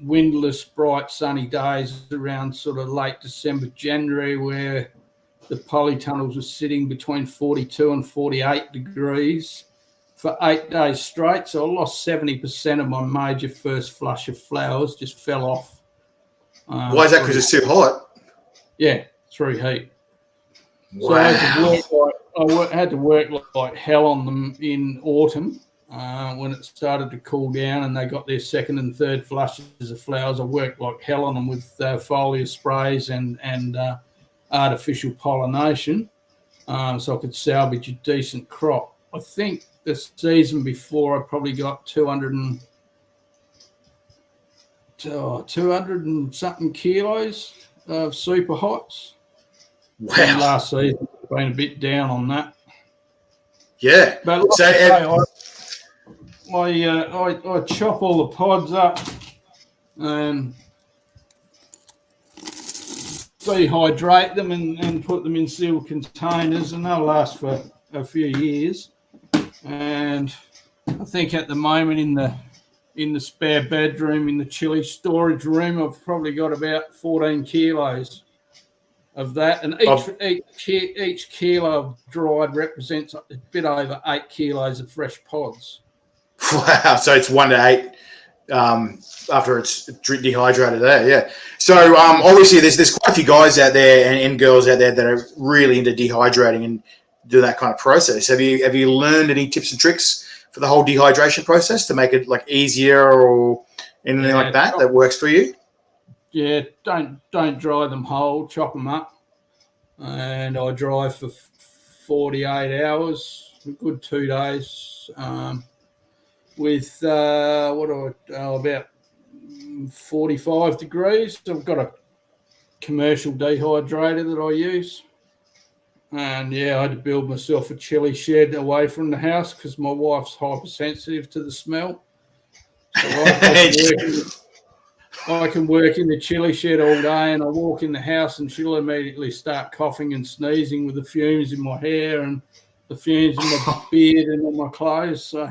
[SPEAKER 2] windless, bright, sunny days around sort of late December, January, where the polytunnels were sitting between 42 and 48 degrees for 8 days straight. So I lost 70% of my major first flush of flowers, just fell off.
[SPEAKER 1] Why is that? Because it's too hot?
[SPEAKER 2] Yeah, through heat.
[SPEAKER 1] Wow.
[SPEAKER 2] So I had to work like hell on them in autumn. When it started to cool down and they got their 2nd and 3rd flushes of flowers, I worked like hell on them with foliar sprays and artificial pollination, so I could salvage a decent crop. I think the season before I probably got 200 and something kilos of super hots.
[SPEAKER 1] Wow.
[SPEAKER 2] And last season I've been a bit down on that.
[SPEAKER 1] Yeah.
[SPEAKER 2] But I chop all the pods up and dehydrate them and put them in sealed containers, and they'll last for a few years. And I think at the moment in the in the spare bedroom in the chili storage room. I've probably got about 14 kilos of that, and each kilo of dried represents a bit over 8 kilos of fresh pods.
[SPEAKER 1] Wow. So it's 1 to 8 after it's dehydrated there. Yeah. So obviously there's quite a few guys out there and girls out there that are really into dehydrating and do that kind of process. Have you learned any tips and tricks for the whole dehydration process to make it like easier or anything like that works for you?
[SPEAKER 2] Yeah, don't dry them whole, chop them up, and I dry for 48 hours, a good 2 days, with about 45 degrees. I've got a commercial dehydrator that I use. And yeah, I had to build myself a chili shed away from the house because my wife's hypersensitive to the smell. So I can work in the chili shed all day, and I walk in the house and she'll immediately start coughing and sneezing with the fumes in my hair and the fumes in my beard and on my clothes.
[SPEAKER 1] So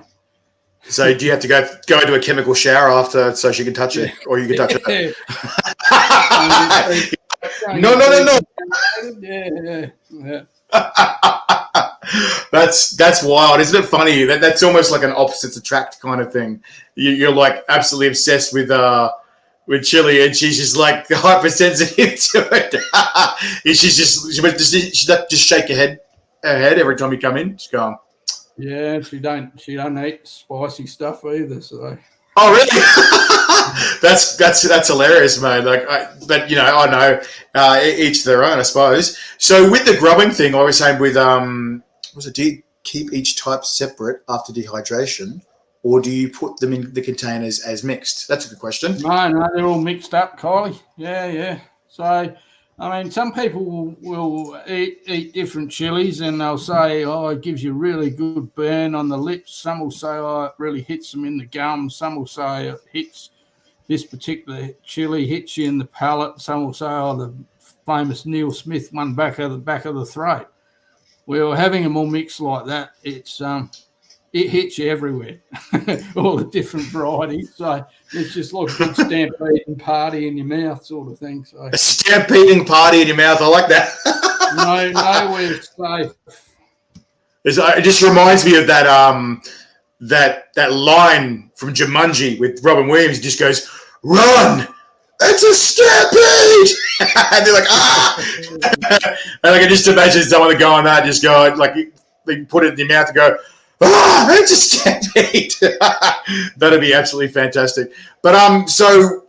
[SPEAKER 1] do you have to go into a chemical shower after so she can touch it, or you can touch it? No. Yeah. That's wild, isn't it funny? That's almost like an opposites attract kind of thing. You're like absolutely obsessed with chili, and she's just like hypersensitive to it. She just shake her head every time you come in. She's going.
[SPEAKER 2] Yeah, she don't eat spicy stuff either. So.
[SPEAKER 1] Oh really? that's hilarious, mate. But I know each their own, I suppose. So with the grubbing thing, I was saying with do you keep each type separate after dehydration, or do you put them in the containers as mixed? That's a good question.
[SPEAKER 2] No, they're all mixed up, Kylie. Yeah. So, I mean, some people will eat different chilies and they'll say, oh, it gives you really good burn on the lips. Some will say, oh, it really hits them in the gums. Some will say it hits this particular chili, hits you in the palate. Some will say, oh, the famous Neil Smith one back of the throat. Well, having them all mixed like that, it hits you everywhere, all the different varieties. So it's just like a big stampeding party in your mouth sort of thing. So
[SPEAKER 1] a stampeding party in your mouth. I like that.
[SPEAKER 2] Nowhere safe.
[SPEAKER 1] It just reminds me of that that line from Jumanji with Robin Williams. He just goes, "Run! It's a stampede!" And they're like, "Ah!" And I can just imagine someone go on that, just go like they put it in your mouth and go, "Ah, it's a stampede." That'd be absolutely fantastic. But so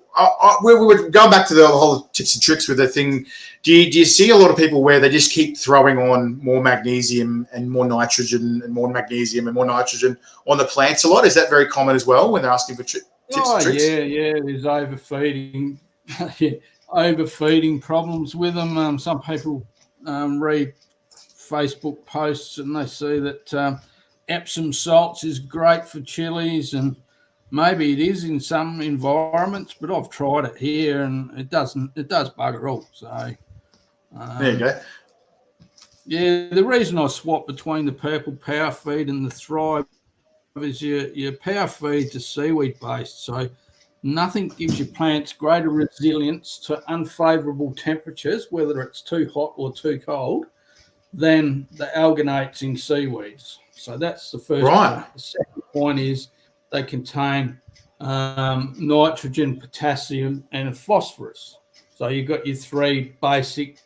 [SPEAKER 1] we were going back to the whole tips and tricks with the thing. Do you see a lot of people where they just keep throwing on more magnesium and more nitrogen and more magnesium and more nitrogen on the plants a lot? Is that very common as well when they're asking for tips and tricks?
[SPEAKER 2] Yeah. There's overfeeding problems with them. Some people read Facebook posts and they see that Epsom salts is great for chilies, and maybe it is in some environments, but I've tried it here and it does bugger all. So
[SPEAKER 1] there you go.
[SPEAKER 2] Yeah, the reason I swap between the purple power feed and the Thrive is your power feeds are seaweed based, so nothing gives your plants greater resilience to unfavourable temperatures, whether it's too hot or too cold, than the alganates in seaweeds. So that's the first point. The second point is they contain nitrogen, potassium, and phosphorus. So you've got your three basic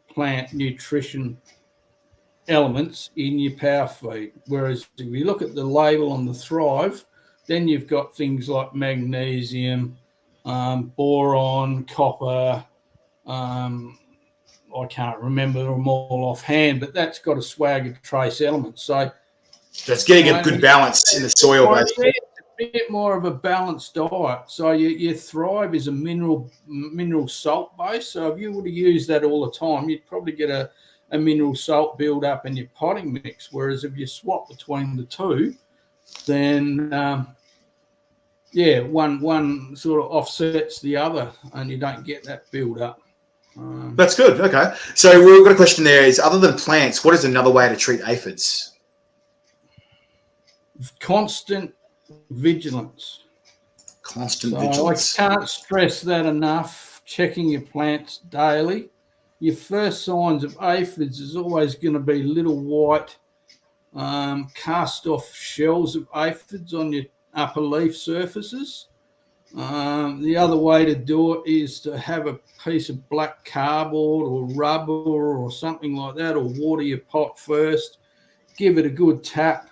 [SPEAKER 2] plant nutrition elements in your power feed. Whereas if you look at the label on the Thrive, then you've got things like magnesium, boron, copper. I can't remember them all offhand, but that's got a swag of trace elements. So
[SPEAKER 1] it's getting a good balance in the soil, basically.
[SPEAKER 2] It's a bit more of a balanced diet. So your Thrive is a mineral salt base. So if you were to use that all the time, you'd probably get a mineral salt build up in your potting mix. Whereas if you swap between the two, then one sort of offsets the other, and you don't get that build up.
[SPEAKER 1] That's good. Okay, so we've got a question there. Is other than plants, what is another way to treat aphids?
[SPEAKER 2] Constant vigilance.
[SPEAKER 1] Constant
[SPEAKER 2] So
[SPEAKER 1] vigilance.
[SPEAKER 2] I can't stress that enough. Checking your plants daily. Your first signs of aphids is always going to be little white cast-off shells of aphids on your upper leaf surfaces. The other way to do it is to have a piece of black cardboard or rubber or something like that, or water your pot first. Give it a good tap,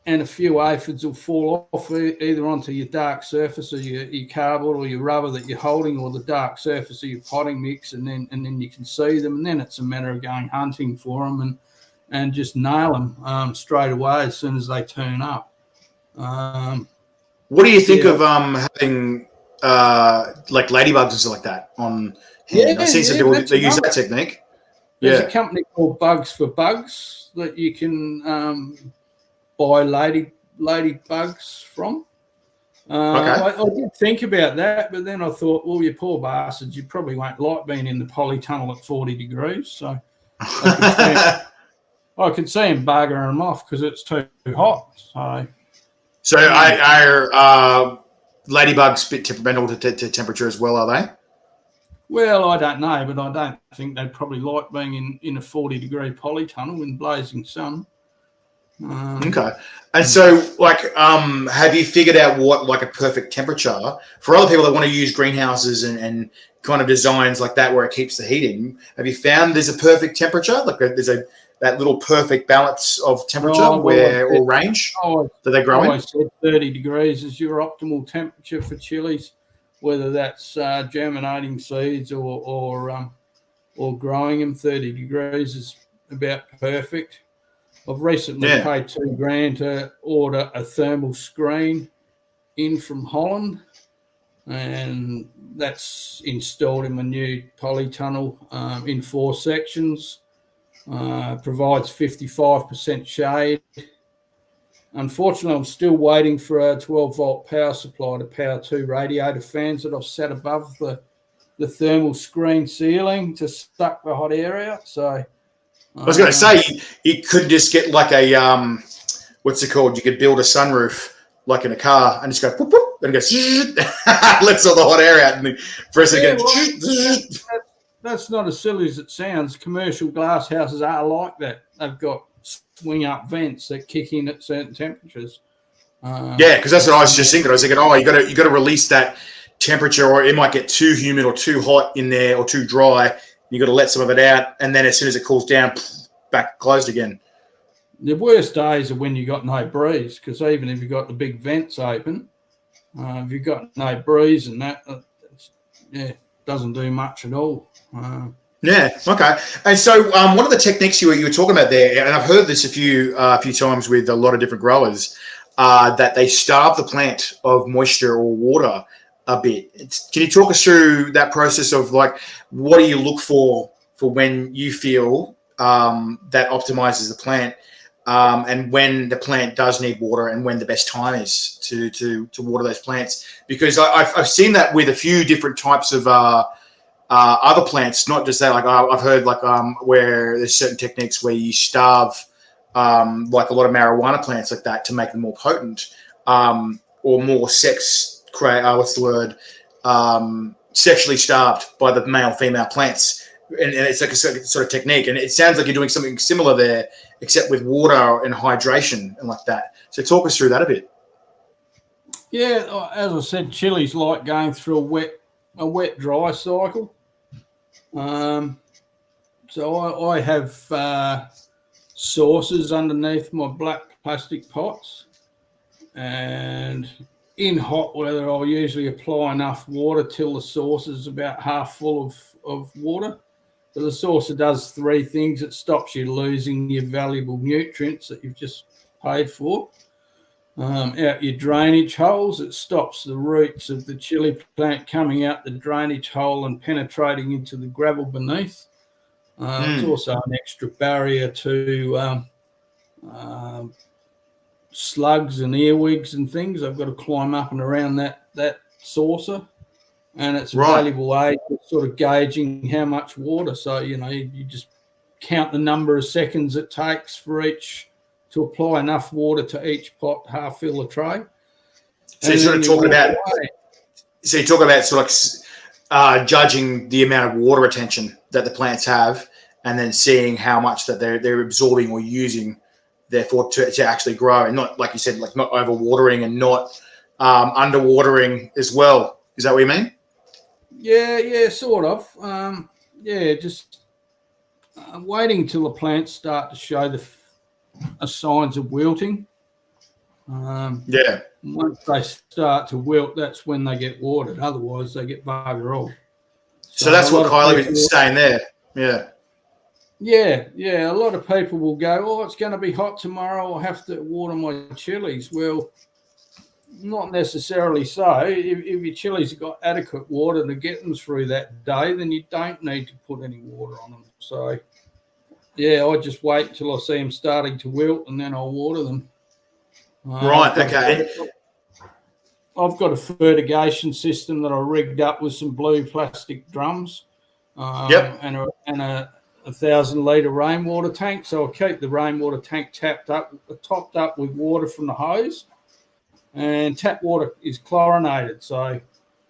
[SPEAKER 2] and a few aphids will fall off either onto your dark surface or your cardboard or your rubber that you're holding, or the dark surface of your potting mix, and then you can see them. And then it's a matter of going hunting for them and just nail them straight away as soon as they turn up.
[SPEAKER 1] What do you think of having like ladybugs and stuff like that on hand? I've seen some people they use that technique.
[SPEAKER 2] There's a company called Bugs for Bugs that you can buy ladybugs from. I did think about that, but then I thought, well, you poor bastards, you probably won't like being in the polytunnel at 40 degrees. So I could see him buggering them off because it's too hot. So
[SPEAKER 1] are ladybugs a bit temperamental to temperature as well, are they?
[SPEAKER 2] Well, I don't know, but I don't think they'd probably like being in a 40-degree polytunnel in blazing sun.
[SPEAKER 1] Okay. And so, like, have you figured out what, like, a perfect temperature for other people that want to use greenhouses and kind of designs like that where it keeps the heat in? Have you found there's a perfect temperature? Like, there's that little perfect balance of temperature or range that they grow in?
[SPEAKER 2] I said 30 degrees is your optimal temperature for chilies, whether that's germinating seeds or growing them. 30 degrees is about perfect. I've recently paid $2,000 to order a thermal screen in from Holland, and that's installed in my new polytunnle in 4 sections. Provides 55% shade. Unfortunately, I'm still waiting for a 12-volt power supply to power 2 radiator fans that I've set above the thermal screen ceiling to suck the hot air out. So
[SPEAKER 1] I was going to say, you could just get like a, what's it called? You could build a sunroof like in a car and just go, boop, boop, and it goes, lets all the hot air out, and the first again.
[SPEAKER 2] That's not as silly as it sounds. Commercial glass houses are like that. They've got swing-up vents that kick in at certain temperatures.
[SPEAKER 1] Because that's what I was just thinking. I was thinking, you got to release that temperature, or it might get too humid or too hot in there or too dry. You got to let some of it out, and then as soon as it cools down, back closed again.
[SPEAKER 2] The worst days are when you got no breeze, because even if you got the big vents open, if you got no breeze and that, doesn't do much at all.
[SPEAKER 1] Okay. And so one of the techniques you were talking about there, and I've heard this a few times with a lot of different growers, that they starve the plant of moisture or water a bit. Can you talk us through that process of, like, what do you look for when you feel that optimizes the plant, and when the plant does need water, and when the best time is to water those plants? Because I've seen that with a few different types of other plants, not just that. Like I've heard where there's certain techniques where you starve like a lot of marijuana plants like that to make them more potent, or more sexually starved by the male-female plants. And it's like a sort of technique. And it sounds like you're doing something similar there, except with water and hydration and like that. So talk us through that a bit.
[SPEAKER 2] Yeah, as I said, chilies like going through a wet-dry cycle. So I have saucers underneath my black plastic pots, and in hot weather I'll usually apply enough water till the saucer's about half full of water. But the saucer does 3 things. It stops you losing your valuable nutrients that you've just paid for. Out your drainage holes, it stops the roots of the chili plant coming out the drainage hole and penetrating into the gravel beneath. It's also an extra barrier to slugs and earwigs and things. I've got to climb up and around that saucer, and it's a valuable aid for sort of gauging how much water. So, you just count the number of seconds it takes for each to apply enough water to each pot, half fill the tray.
[SPEAKER 1] So you're sort of talking about. So you're talking about sort of judging the amount of water retention that the plants have, and then seeing how much that they're absorbing or using, therefore to actually grow, and not, like you said, like not overwatering and not underwatering as well. Is that what you mean?
[SPEAKER 2] Yeah, sort of. Just waiting till the plants start to show the signs of wilting. Once they start to wilt, that's when they get watered. Otherwise, they get bugger all.
[SPEAKER 1] So that's what Kylie was saying there.
[SPEAKER 2] Yeah. A lot of people will go, "Oh, it's going to be hot tomorrow. I'll have to water my chilies." Well, not necessarily so. If your chilies have got adequate water to get them through that day, then you don't need to put any water on them. So, yeah, I just wait until I see them starting to wilt, and then I'll water them.
[SPEAKER 1] Right. Okay.
[SPEAKER 2] I've got a fertigation system that I rigged up with some blue plastic drums, and a 1,000-litre rainwater tank. So I keep the rainwater tank topped up with water from the hose, and tap water is chlorinated, so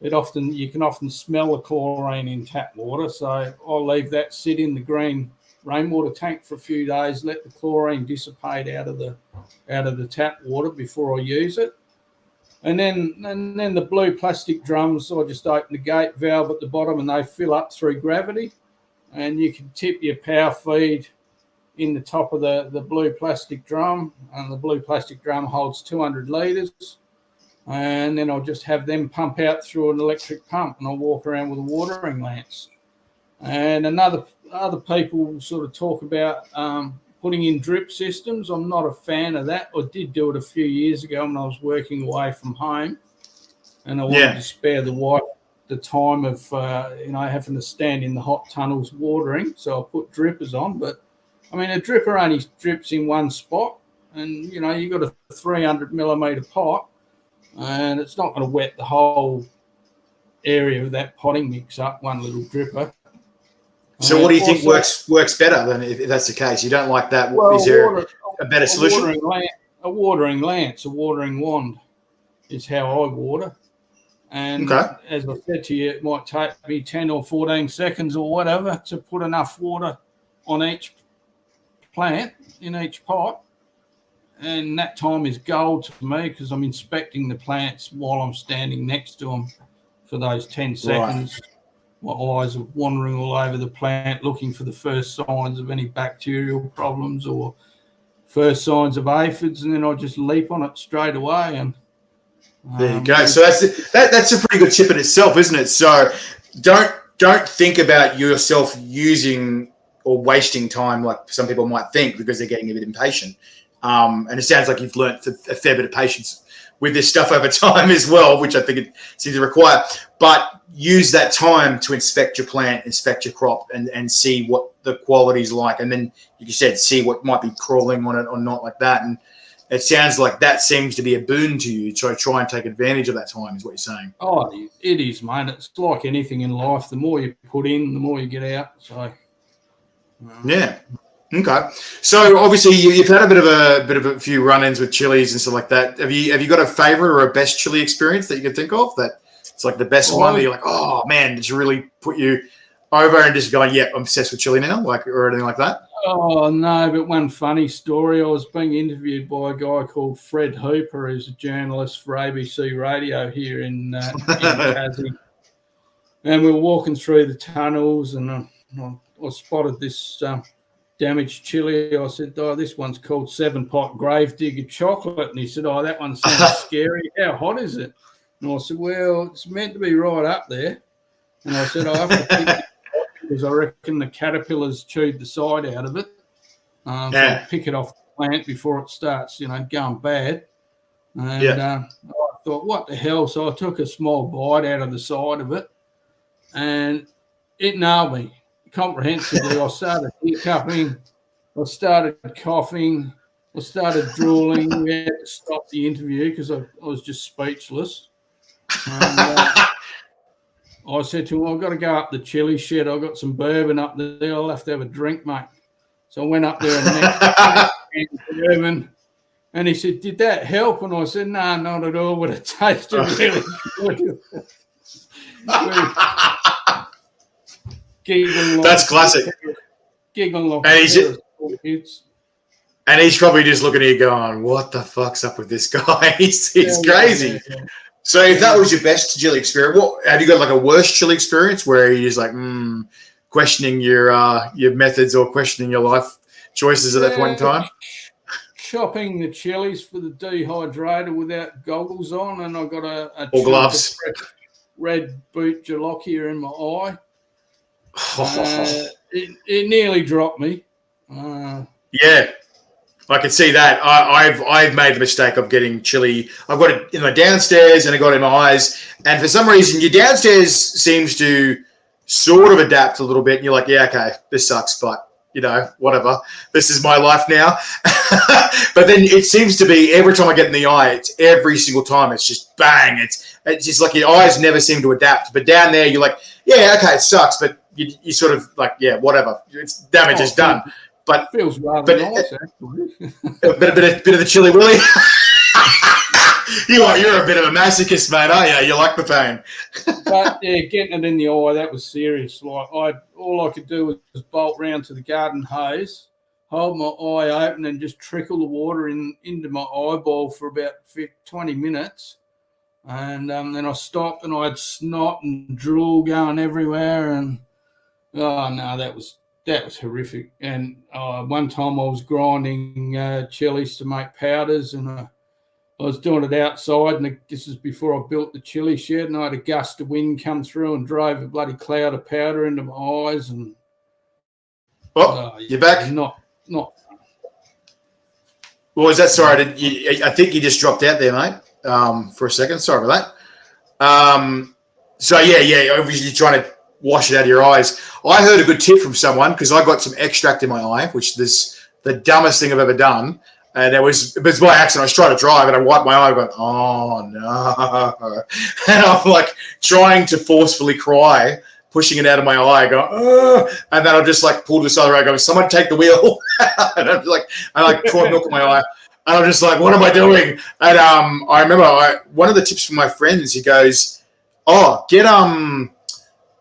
[SPEAKER 2] you can often smell the chlorine in tap water. So I'll leave that sit in the green rainwater tank for a few days, let the chlorine dissipate out of the tap water before I use it. And then the blue plastic drums, I just open the gate valve at the bottom and they fill up through gravity. And you can tip your power feed in the top of the blue plastic drum, and the blue plastic drum holds 200 litres. And then I'll just have them pump out through an electric pump, and I'll walk around with a watering lance. And other people sort of talk about putting in drip systems. I'm not a fan of that. I did do it a few years ago when I was working away from home, and I wanted to spare the wife the time of having to stand in the hot tunnels watering. So I put drippers on, but I mean, a dripper only drips in one spot, and you've got a 300 millimetre pot, and it's not going to wet the whole area of that potting mix up, one little dripper.
[SPEAKER 1] So what do you think works better than if that's the case? You don't like that?
[SPEAKER 2] Well,
[SPEAKER 1] is there a better solution?
[SPEAKER 2] A watering lance, a watering wand is how I water. And as I said to you, it might take me 10 or 14 seconds or whatever to put enough water on each plant in each pot. And that time is gold to me because I'm inspecting the plants while I'm standing next to them for those 10 seconds. Right. My eyes are wandering all over the plant looking for the first signs of any bacterial problems or first signs of aphids, and then I just leap on it straight away. And
[SPEAKER 1] there you go. So that's a pretty good tip in itself, isn't it? So don't think about yourself using or wasting time like some people might think because they're getting a bit impatient. And it sounds like you've learnt a fair bit of patience with this stuff over time as well, which I think it seems to require. But use that time to inspect your plant, inspect your crop, and see what the quality's like. And then, like you said, see what might be crawling on it or not like that. And it sounds like that seems to be a boon to you. So try and take advantage of that time is what you're saying.
[SPEAKER 2] Oh, it is, mate. It's like anything in life. The more you put in, the more you get out. So,
[SPEAKER 1] yeah. Okay. So obviously you've had a bit of a few run-ins with chilies and stuff like that. Have you got a favourite or a best chili experience that you can think of that it's like the best one that you're like, oh man, it's really put you over and just going, yeah, I'm obsessed with chili now, like, or anything like that?
[SPEAKER 2] Oh no, but one funny story. I was being interviewed by a guy called Fred Hooper, who's a journalist for ABC Radio here in Tassie. And we were walking through the tunnels, and I spotted this damaged chili. I said, oh, this one's called 7-Pot Gravedigger Chocolate. And he said, oh, that one sounds scary. How hot is it? And I said, well, it's meant to be right up there. And I said, I have to pick it because I reckon the caterpillars chewed the side out of it. So I'll pick it off the plant before it starts, going bad. And I thought, what the hell? So I took a small bite out of the side of it, and it nailed me comprehensively. I started hiccuping, I started coughing, I started drooling. We had to stop the interview because I was just speechless. And, I said to him, I've got to go up the chili shed. I've got some bourbon up there. I'll have to have a drink, mate. So I went up there and next bourbon, And he said, "Did that help?" And I said, "No, not at all. But it tasted really good." Giggling
[SPEAKER 1] That's classic.
[SPEAKER 2] Giggling like
[SPEAKER 1] And he's probably just looking at you going, "What the fuck's up with this guy? He's crazy." Yeah. So if that was your best chili experience, what have you got, like a worst chili experience where you're just like questioning your methods or questioning your life choices at that point in time?
[SPEAKER 2] Chopping the chilies for the dehydrator without goggles on, and I got a
[SPEAKER 1] or gloves.
[SPEAKER 2] Red boot jalokia in my eye. It nearly dropped me.
[SPEAKER 1] Yeah, I could see that. I've made the mistake of getting chili. I've got it in my downstairs and I got it in my eyes. And for some reason, your downstairs seems to sort of adapt a little bit. And you're like, yeah, okay, this sucks, but whatever. This is my life now. But then it seems to be every time I get in the eye, it's every single time. It's just bang. It's just like your eyes never seem to adapt. But down there, you're like, yeah, okay, it sucks, but you sort of like, yeah, whatever. It's damage is done. But
[SPEAKER 2] feels rather nice, actually.
[SPEAKER 1] a bit of the chili willy. You're a bit of a masochist, mate, aren't you? You like the pain.
[SPEAKER 2] But yeah, getting it in the eye, that was serious. Like all I could do was bolt round to the garden hose, hold my eye open, and just trickle the water into my eyeball for about 20 minutes. And then I stopped, and I had snot and drool going everywhere. And oh no, that was horrific. And one time I was grinding chilies to make powders, and I was doing it outside, and this is before I built the chili shed, and I had a gust of wind come through and drove a bloody cloud of powder into my eyes. And
[SPEAKER 1] you're back.
[SPEAKER 2] Not.
[SPEAKER 1] Well, is that sorry? I think you just dropped out there, mate. For a second. Sorry about that. So yeah. Obviously, you're trying to wash it out of your eyes. I heard a good tip from someone because I got some extract in my eye, which is the dumbest thing I've ever done. And it was by accident. I was trying to drive and I wiped my eye going, oh no. And I'm like trying to forcefully cry, pushing it out of my eye, going, oh. And then I just like pulled to the side of the road going, someone take the wheel. And I'm like, I poured milk in my eye. And I'm just like, what am I doing? And I remember one of the tips from my friends, he goes, get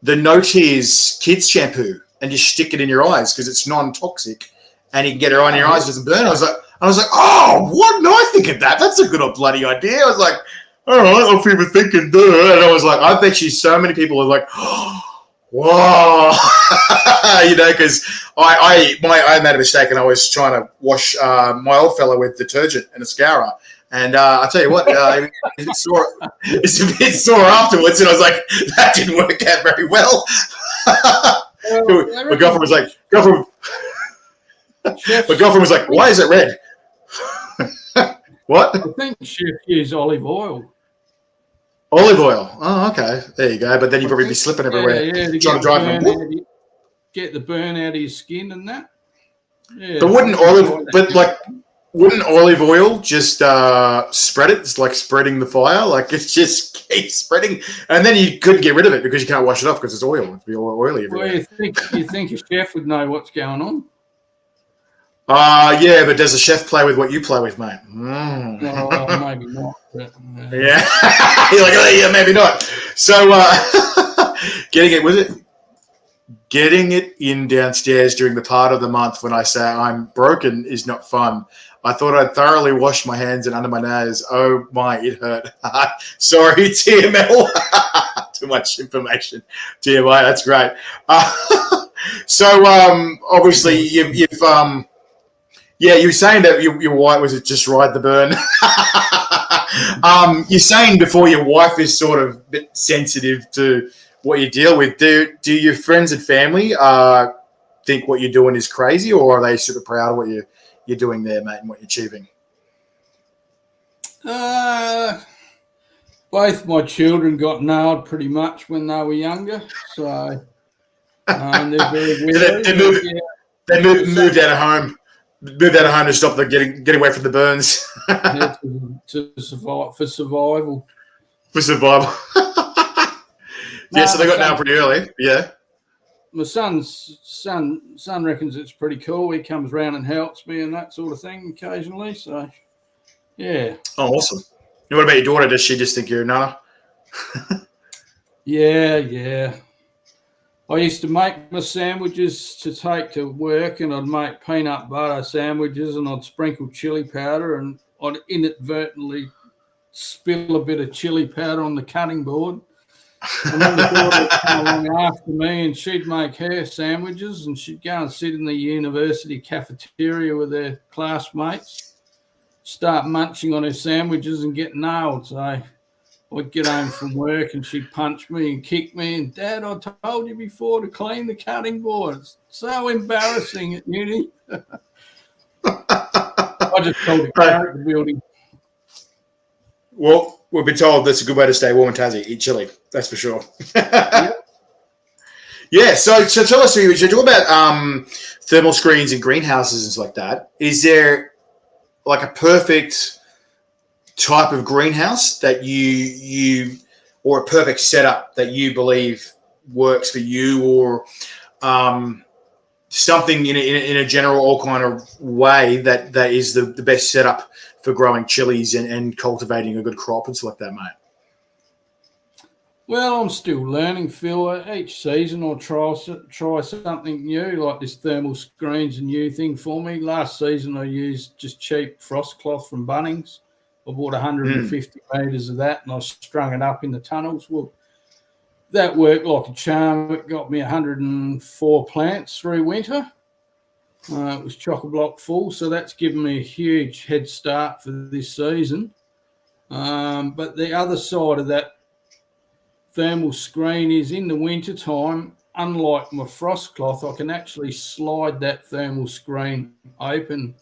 [SPEAKER 1] the No Tears kids shampoo and just stick it in your eyes because it's non-toxic and you can get it on your eyes, it doesn't burn. I was like, oh, what did I think of that? That's a good bloody idea. I was like, all right, I'll be thinking, duh. And I was like, I bet you so many people are like, oh, whoa, because I made a mistake and I was trying to wash my old fella with detergent and a scourer. And I'll tell you what, it's a bit sore afterwards. And I was like, that didn't work out very well. My girlfriend was like, why is it red? What?
[SPEAKER 2] I think chef use olive oil.
[SPEAKER 1] Olive oil. Oh, okay. There you go. But then you'd probably be slipping everywhere. Yeah, trying to drive them.
[SPEAKER 2] Get the burn out of your skin and that. Yeah.
[SPEAKER 1] But wouldn't olive oil just spread it? It's like spreading the fire. Like it just keeps spreading. And then you couldn't get rid of it because you can't wash it off because it's oil. It'd be oily everywhere.
[SPEAKER 2] Well, you think a chef would know what's going on?
[SPEAKER 1] Yeah, but does the chef play with what you play with, mate?
[SPEAKER 2] No, maybe not. But,
[SPEAKER 1] yeah. You're like, oh, yeah, maybe not. So getting it in downstairs during the part of the month when I say I'm broken is not fun. I thought I'd thoroughly wash my hands and under my nose. Oh my, it hurt. Sorry, TML. Too much information. TMI, that's great. So obviously you've you were saying that your wife was just ride the burn. You're saying before your wife is sort of a bit sensitive to what you deal with. Do your friends and family think what you're doing is crazy, or are they super proud of what you're doing there, mate, and what you're achieving?
[SPEAKER 2] Both my children got nailed pretty much when they were younger, so they're very weird.
[SPEAKER 1] They moved out of home. Moved out of home to stop the getting away from the burns.
[SPEAKER 2] to survive for survival.
[SPEAKER 1] For survival. Yeah, so they got nailed pretty early. Yeah.
[SPEAKER 2] My son reckons it's pretty cool. He comes round and helps me and that sort of thing occasionally. So Yeah.
[SPEAKER 1] Oh, awesome. And what about your daughter? Does she just think you're a nana?
[SPEAKER 2] Yeah. I used to make my sandwiches to take to work, and I'd make peanut butter sandwiches, and I'd sprinkle chili powder, and I'd inadvertently spill a bit of chili powder on the cutting board. And then my daughter would come along after me, and she'd make her sandwiches, and she'd go and sit in the university cafeteria with her classmates, start munching on her sandwiches and get nailed. So I'd get home from work and she'd punch me and kick me. And, Dad, I told you before to clean the cutting boards. So embarrassing at uni. I just called it character building.
[SPEAKER 1] Well, we've been told that's a good way to stay warm in Tassie. Eat chili, that's for sure.
[SPEAKER 2] Yep.
[SPEAKER 1] Yeah, so tell us, you talk about thermal screens and greenhouses and stuff like that. Is there like a perfect type of greenhouse that you or a perfect setup that you believe works for you, or something in a general all kind of way that is the best setup for growing chilies and cultivating a good crop and stuff like that, mate?
[SPEAKER 2] Well, I'm still learning, Phil. Each season I'll try something new, like this thermal screen's a new thing for me. Last season I used just cheap frost cloth from Bunnings. I bought 150 metres of that, and I strung it up in the tunnels. Well, that worked like a charm. It got me 104 plants through winter. It was chock-a-block full, so that's given me a huge head start for this season. But the other side of that thermal screen is in the winter time, unlike my frost cloth, I can actually slide that thermal screen open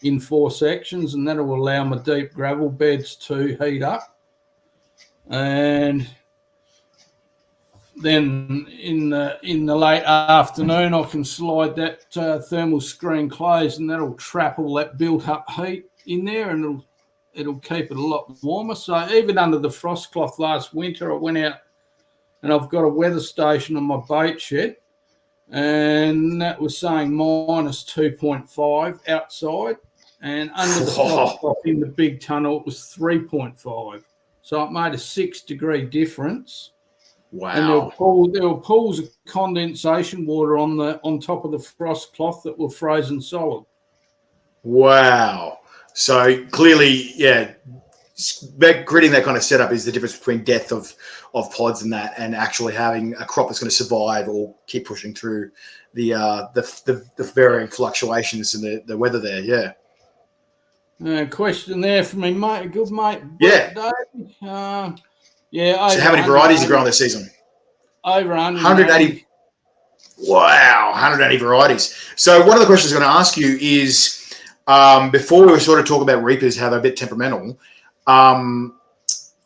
[SPEAKER 2] in 4 sections, and that will allow my deep gravel beds to heat up. And then in the late afternoon, I can slide that thermal screen closed, and that'll trap all that built up heat in there, and it'll keep it a lot warmer. So even under the frost cloth last winter, I went out and I've got a weather station on my bait shed, and that was saying minus 2.5 outside, and under the frost cloth in the big tunnel, it was 3.5. So it made a 6-degree difference.
[SPEAKER 1] Wow.
[SPEAKER 2] And there were pools of condensation water on top of the frost cloth that were frozen solid.
[SPEAKER 1] Wow. So clearly, yeah, creating that kind of setup is the difference between death of pods and that, and actually having a crop that's going to survive or keep pushing through the varying fluctuations in the weather there. Yeah.
[SPEAKER 2] Question there for me, mate. Good mate.
[SPEAKER 1] Yeah.
[SPEAKER 2] Yeah.
[SPEAKER 1] So how many varieties are growing this season?
[SPEAKER 2] Over
[SPEAKER 1] 180. Wow, 180 varieties. So one of the questions I was going to ask you is, before we were sort of talking about reapers, how they're a bit temperamental,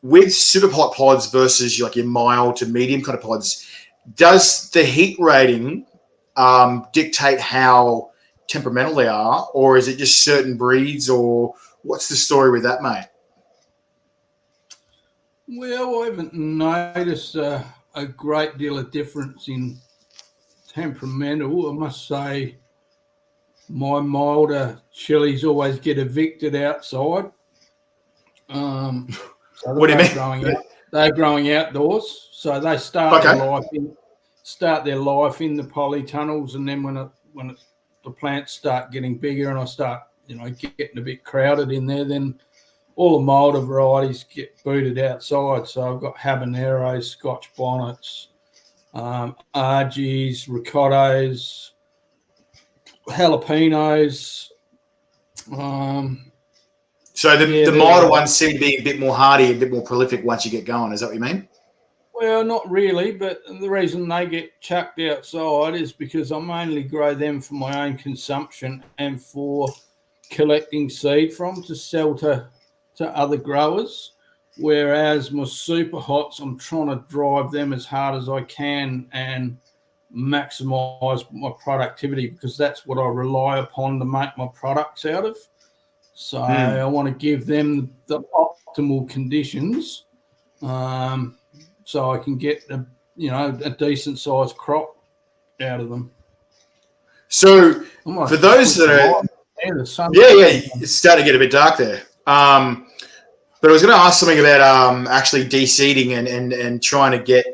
[SPEAKER 1] with super hot pods versus like your mild to medium kind of pods, does the heat rating dictate how temperamental they are, or is it just certain breeds, or what's the story with that, mate?
[SPEAKER 2] Well, I haven't noticed a great deal of difference in temperamental. I must say my milder chilies always get evicted outside. So
[SPEAKER 1] what do you mean?
[SPEAKER 2] They're growing outdoors, so they start their life in the polytunnels, and then when the plants start getting bigger and I start getting a bit crowded in there, then all the milder varieties get booted outside. So I've got habaneros, Scotch bonnets, RGs, ricottos, jalapenos.
[SPEAKER 1] So the milder ones seem to be a bit more hardy, a bit more prolific once you get going. Is that what you mean?
[SPEAKER 2] Well, not really, but the reason they get chucked outside is because I mainly grow them for my own consumption and for collecting seed from to sell to other growers. Whereas my super hots, I'm trying to drive them as hard as I can and maximize my productivity, because that's what I rely upon to make my products out of. So I want to give them the optimal conditions, so I can get a decent sized crop out of them.
[SPEAKER 1] So for those that are, it's starting to get a bit dark there. But I was going to ask something about actually de-seeding and trying to get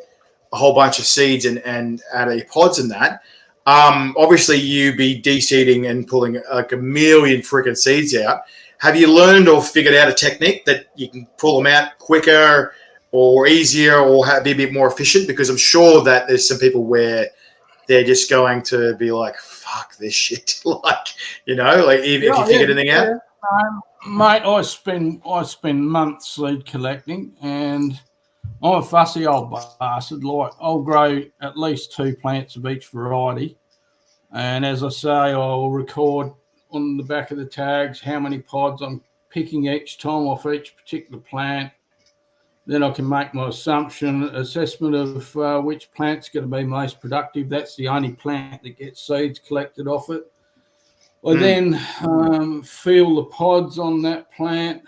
[SPEAKER 1] a whole bunch of seeds and out of your pods and that. Obviously, you be de-seeding and pulling like a million freaking seeds out. Have you learned or figured out a technique that you can pull them out quicker or easier or be a bit more efficient? Because I'm sure that there's some people where they're just going to be like, fuck this shit. Like, like if you figure anything out.
[SPEAKER 2] Mate, I spend months seed collecting, and I'm a fussy old bastard. Like, I'll grow at least 2 plants of each variety. And as I say, I'll record on the back of the tags how many pods I'm picking each time off each particular plant. Then I can make my assessment of which plant's going to be most productive. That's the only plant that gets seeds collected off it. I then feel the pods on that plant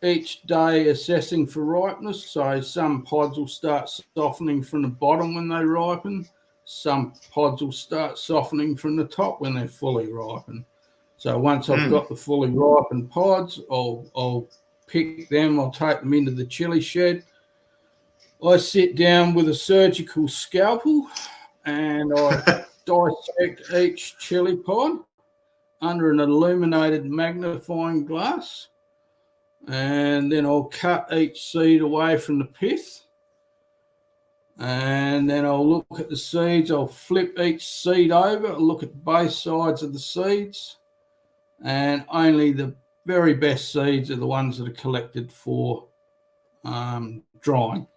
[SPEAKER 2] each day, assessing for ripeness. So some pods will start softening from the bottom when they ripen. Some pods will start softening from the top when they're fully ripened. So once I've got the fully ripened pods, I'll pick them. I'll take them into the chili shed. I sit down with a surgical scalpel and I dissect each chili pod under an illuminated magnifying glass, and then I'll cut each seed away from the pith, and then I'll look at the seeds. I'll flip each seed over, look at both sides of the seeds, and only the very best seeds are the ones that are collected for drying.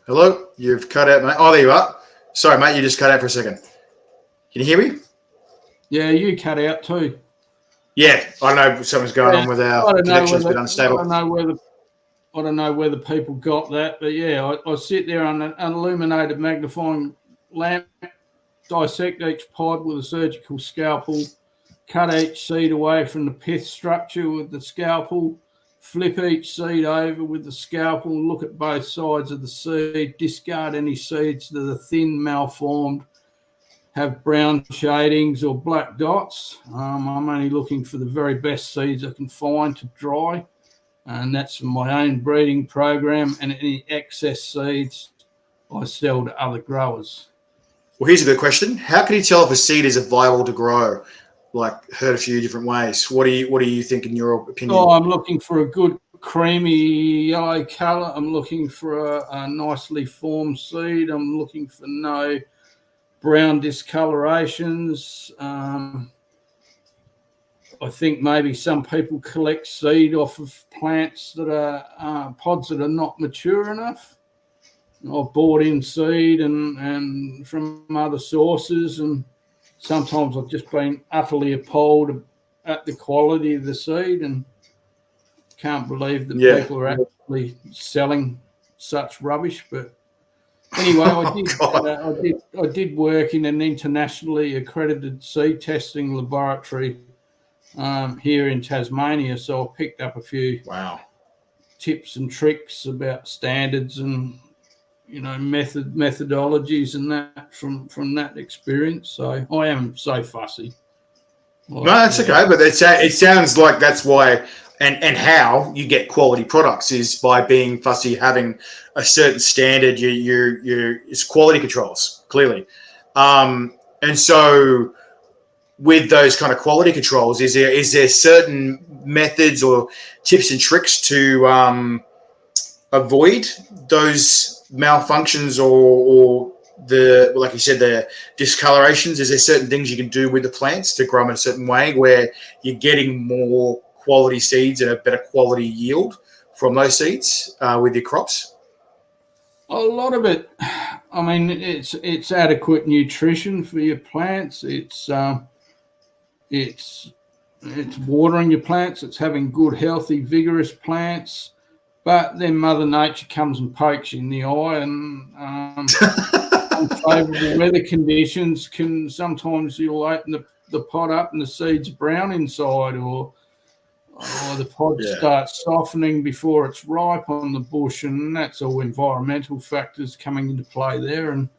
[SPEAKER 1] Hello, you've cut out, mate. Oh, there you are. Sorry, mate, you just cut out for a second. Can you hear me?
[SPEAKER 2] Yeah, you cut out too.
[SPEAKER 1] Yeah, I don't know something's going on with our connection's a bit unstable.
[SPEAKER 2] I don't know whether people got that, but yeah, I sit there on an illuminated magnifying lamp, dissect each pod with a surgical scalpel, cut each seed away from the pith structure with the scalpel, flip each seed over with the scalpel, look at both sides of the seed, discard any seeds that are thin, malformed, have brown shadings or black dots. I'm only looking for the very best seeds I can find to dry, and that's for my own breeding program, and any excess seeds I sell to other growers.
[SPEAKER 1] Well, here's a good question. How can you tell if a seed is viable to grow? Like, heard a few different ways. What do you think in your opinion?
[SPEAKER 2] Oh, I'm looking for a good creamy yellow colour. I'm looking for a nicely formed seed. I'm looking for no brown discolorations. I think maybe some people collect seed off of plants that are pods that are not mature enough. I've bought in seed and from other sources, and sometimes I've just been utterly appalled at the quality of the seed and can't believe that people are actually selling such rubbish. But anyway, I did work in an internationally accredited seed testing laboratory here in Tasmania, so I picked up a few tips and tricks about standards and methodologies and that from that experience. So I am so fussy.
[SPEAKER 1] No, that's okay, but it sounds like that's why and how you get quality products is by being fussy, having a certain standard. It's quality controls clearly, and so with those kind of quality controls, is there certain methods or tips and tricks to avoid those malfunctions or the, like you said, the discolorations? Is there certain things you can do with the plants to grow them in a certain way where you're getting more quality seeds and a better quality yield from those seeds with your crops?
[SPEAKER 2] A lot of it, I mean, it's adequate nutrition for your plants. It's watering your plants. It's having good, healthy, vigorous plants. But then Mother Nature comes and pokes you in the eye, and unfavourable weather conditions can sometimes you'll open the pot up and the seed's brown inside, or the pod starts softening before it's ripe on the bush, and that's all environmental factors coming into play there. And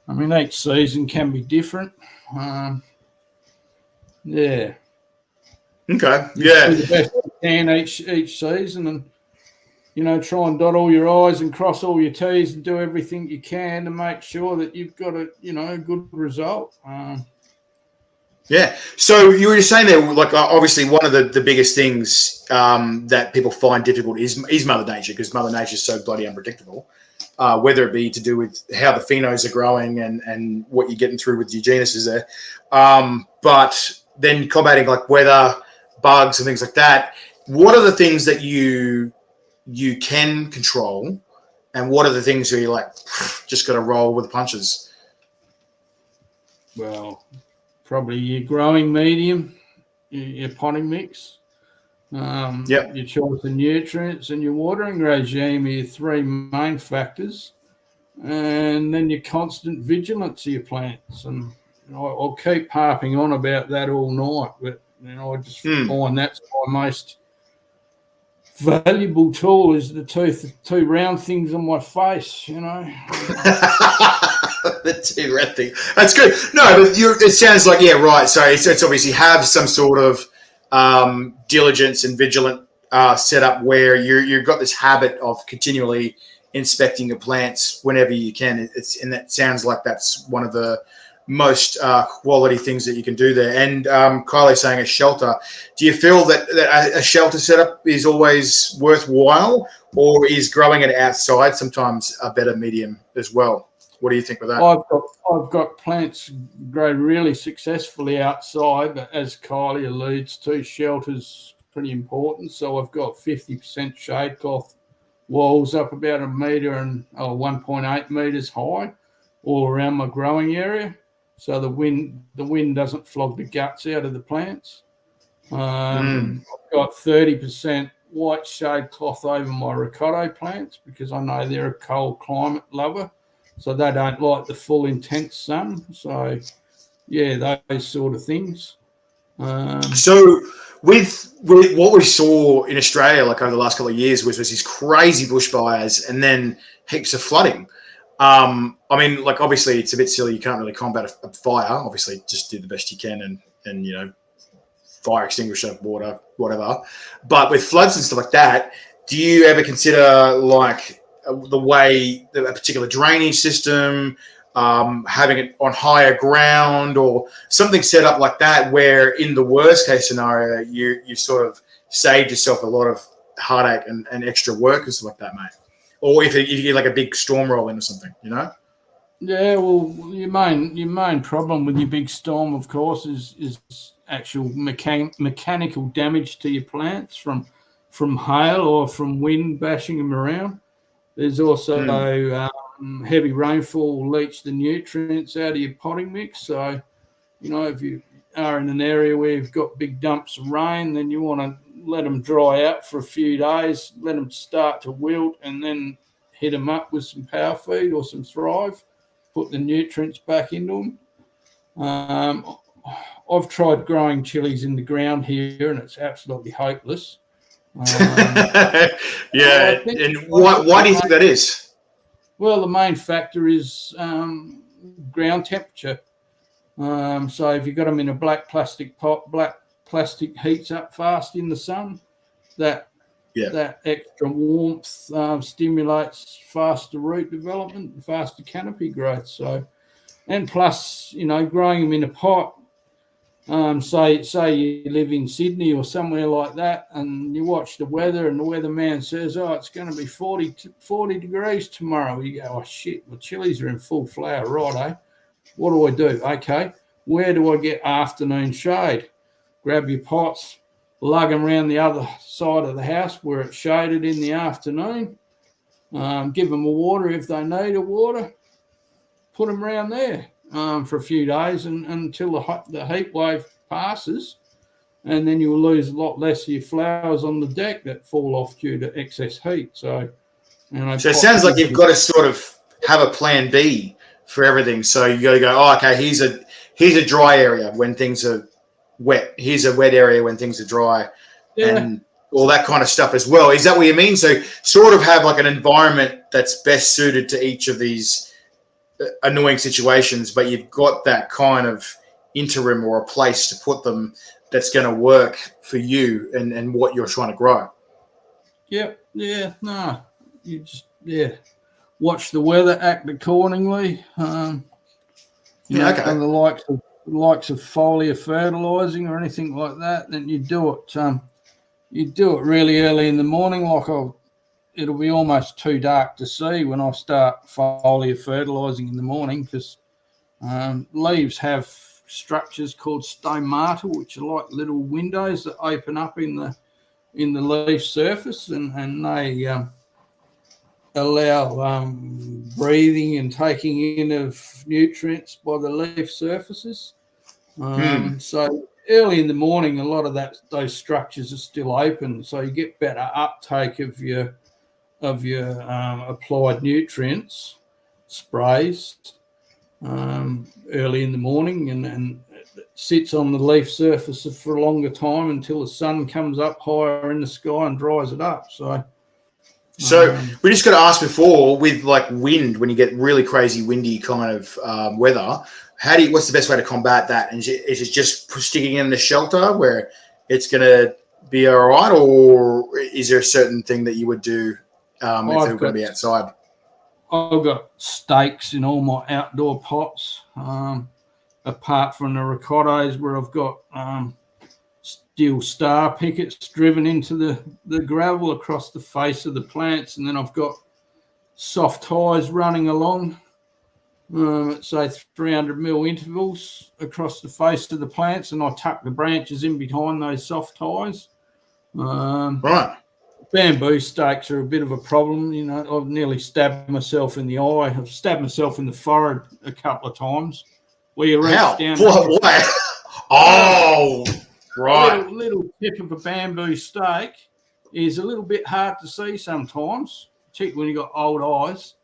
[SPEAKER 2] I mean, each season can be different. Yeah.
[SPEAKER 1] Okay.
[SPEAKER 2] You
[SPEAKER 1] Yeah.
[SPEAKER 2] do the best you can each season, and try and dot all your I's and cross all your T's and do everything you can to make sure that you've got a good result.
[SPEAKER 1] Yeah. So you were just saying there, like obviously one of the biggest things that people find difficult is Mother Nature, because Mother Nature is so bloody unpredictable. Whether it be to do with how the phenos are growing and what you're getting through with your genuses there, but then combating like weather, bugs, and things like that. What are the things that you can control, and what are the things where you're like just got to roll with the punches?
[SPEAKER 2] Well, probably your growing medium, your potting mix,
[SPEAKER 1] Yep.
[SPEAKER 2] your choice of nutrients, and your watering regime are your three main factors. And then your constant vigilance of your plants. And I'll keep harping on about that all night, but I just find that's my most valuable tool is the two round things on my face.
[SPEAKER 1] The two red thing. That's good. No, but it sounds like, yeah, right. So it's obviously have some sort of diligence and vigilant setup where you've got this habit of continually inspecting your plants whenever you can. And that sounds like that's one of the most quality things that you can do there. And Kylie's saying a shelter. Do you feel that a shelter setup is always worthwhile, or is growing it outside sometimes a better medium as well? What do you think with that?
[SPEAKER 2] I've got plants grow really successfully outside, but as Kylie alludes to, shelter's pretty important. So I've got 50% shade cloth walls up about 1 metre and 1.8 metres high all around my growing area, so the wind doesn't flog the guts out of the plants. I've got 30% white shade cloth over my ricotta plants because I know they're a cold climate lover, so they don't like the full intense sun. So yeah, those sort of things.
[SPEAKER 1] So with what we saw in Australia, like over the last couple of years, was these crazy bushfires and then heaps of flooding. I mean, like obviously it's a bit silly. You can't really combat a fire. Obviously, just do the best you can and fire extinguisher, water, whatever. But with floods and stuff like that, do you ever consider like the way a particular drainage system, having it on higher ground or something set up like that, where in the worst case scenario, you sort of saved yourself a lot of heartache and extra work and stuff like that, mate? Or if you get like a big storm roll in or something,
[SPEAKER 2] Yeah, well, your main problem with your big storm, of course, is actual mechanical damage to your plants from hail or from wind bashing them around. There's also heavy rainfall will leach the nutrients out of your potting mix. So, if you are in an area where you've got big dumps of rain, then you want to let them dry out for a few days, let them start to wilt, and then hit them up with some power feed or some Thrive, put the nutrients back into them. I've tried growing chilies in the ground here, and it's absolutely hopeless.
[SPEAKER 1] Yeah, and why do you think that is?
[SPEAKER 2] Well, the main factor is ground temperature. So if you've got them in a black plastic pot, black plastic heats up fast in the sun. That extra warmth stimulates faster root development and faster canopy growth. So, and plus, growing them in a pot. Say you live in Sydney or somewhere like that, and you watch the weather, and the weatherman says, "Oh, it's going to be 40 degrees tomorrow." You go, "Oh shit! Well, chilies are in full flower, right? What do I do? Okay, where do I get afternoon shade? Grab your pots, lug them around the other side of the house where it's shaded in the afternoon. Give them a water if they need a water. Put them around there for a few days and until the heat wave passes, and then you'll lose a lot less of your flowers on the deck that fall off due to excess heat." So it
[SPEAKER 1] sounds like you've got to sort of have a plan B for everything. So you got to go, oh, okay, here's a dry area when things are wet. Here's a wet area when things are dry, and all that kind of stuff as well. Is that what you mean? So sort of have like an environment that's best suited to each of these annoying situations, but you've got that kind of interim or a place to put them that's going to work for you and what you're trying to grow.
[SPEAKER 2] Yep. Yeah. No. You just watch the weather, act accordingly.
[SPEAKER 1] Okay.
[SPEAKER 2] And the likes of foliar fertilizing or anything like that, then you do it. You do it really early in the morning. It'll be almost too dark to see when I start foliar fertilizing in the morning, because leaves have structures called stomata, which are like little windows that open up in the leaf surface, and they allow breathing and taking in of nutrients by the leaf surfaces. So early in the morning, a lot of those structures are still open, so you get better uptake of your applied nutrients sprays early in the morning, and it sits on the leaf surface for a longer time until the sun comes up higher in the sky and dries it up.
[SPEAKER 1] So we just got to ask before, with like wind, when you get really crazy windy kind of weather, what's the best way to combat that? And is it just sticking in the shelter where it's going to be all right, or is there a certain thing that you would do if they're going to be outside?
[SPEAKER 2] I've got stakes in all my outdoor pots, apart from the ricottos where I've got steel star pickets driven into the gravel across the face of the plants, and then I've got soft ties running along at say 300 mil intervals across the face of the plants, and I tuck the branches in behind those soft ties.
[SPEAKER 1] Right.
[SPEAKER 2] Bamboo stakes are a bit of a problem. I've nearly stabbed myself in the eye. I've stabbed myself in the forehead a couple of times. Where you reach down.
[SPEAKER 1] What? Oh, right.
[SPEAKER 2] A little tip of a bamboo stake is a little bit hard to see sometimes, particularly when you've got old eyes.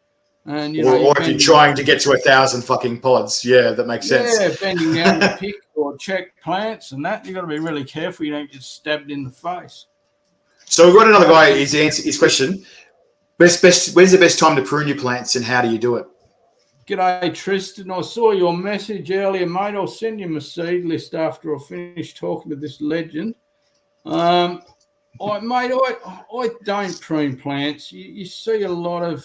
[SPEAKER 2] And
[SPEAKER 1] or if you're trying to get to 1,000 fucking pods, that makes sense.
[SPEAKER 2] Yeah, bending down to pick or check plants and that, you've got to be really careful you don't get stabbed in the face.
[SPEAKER 1] So we've got another guy. He's answered his question. When's the best time to prune your plants, and how do you do it?
[SPEAKER 2] G'day, Tristan. I saw your message earlier, mate. I'll send you my seed list after I finish talking to this legend. I don't prune plants. You see a lot of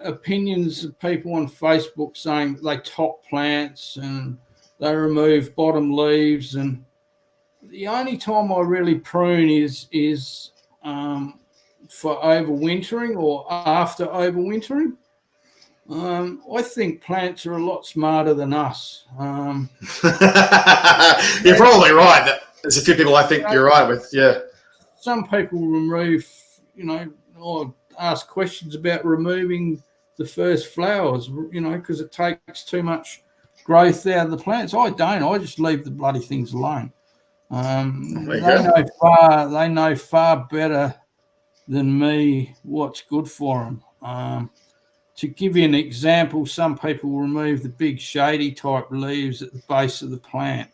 [SPEAKER 2] opinions of people on Facebook saying they top plants and they remove bottom leaves, and the only time I really prune is for overwintering or after overwintering. I think plants are a lot smarter than us.
[SPEAKER 1] You're probably right. There's a few people I think you're right with. Yeah.
[SPEAKER 2] Some people remove, or ask questions about removing the first flowers, because it takes too much growth out of the plants. I don't. I just leave the bloody things alone. They know far better than me what's good for them. To give you an example, some people remove the big shady type leaves at the base of the plant.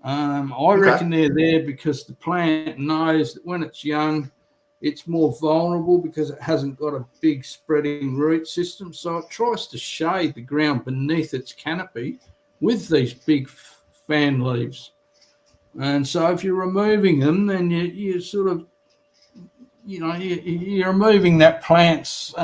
[SPEAKER 2] I reckon they're there because the plant knows that when it's young, it's more vulnerable because it hasn't got a big spreading root system. So it tries to shade the ground beneath its canopy with these big fan leaves. And so if you're removing them, then you sort of, you're removing that plant's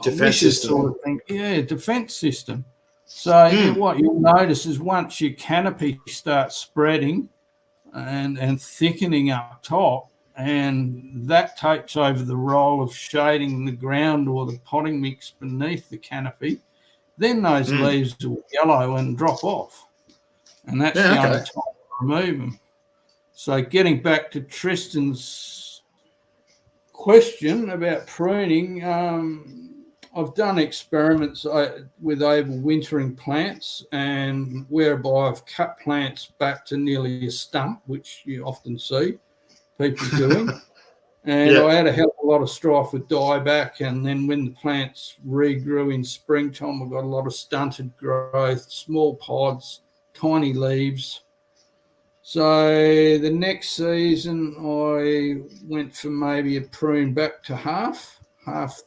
[SPEAKER 1] defense system.
[SPEAKER 2] Sort of thing. Yeah, defense system. So what you'll notice is once your canopy starts spreading and thickening up top, and that takes over the role of shading the ground or the potting mix beneath the canopy, then those leaves will yellow and drop off. And that's the only time to remove them. So getting back to Tristan's question about pruning, I've done experiments with overwintering plants, and whereby I've cut plants back to nearly a stump, which you often see people doing. And I had a hell of a lot of strife with dieback, and then when the plants regrew in springtime, I got a lot of stunted growth, small pods, tiny leaves. So the next season I went for maybe a prune back to half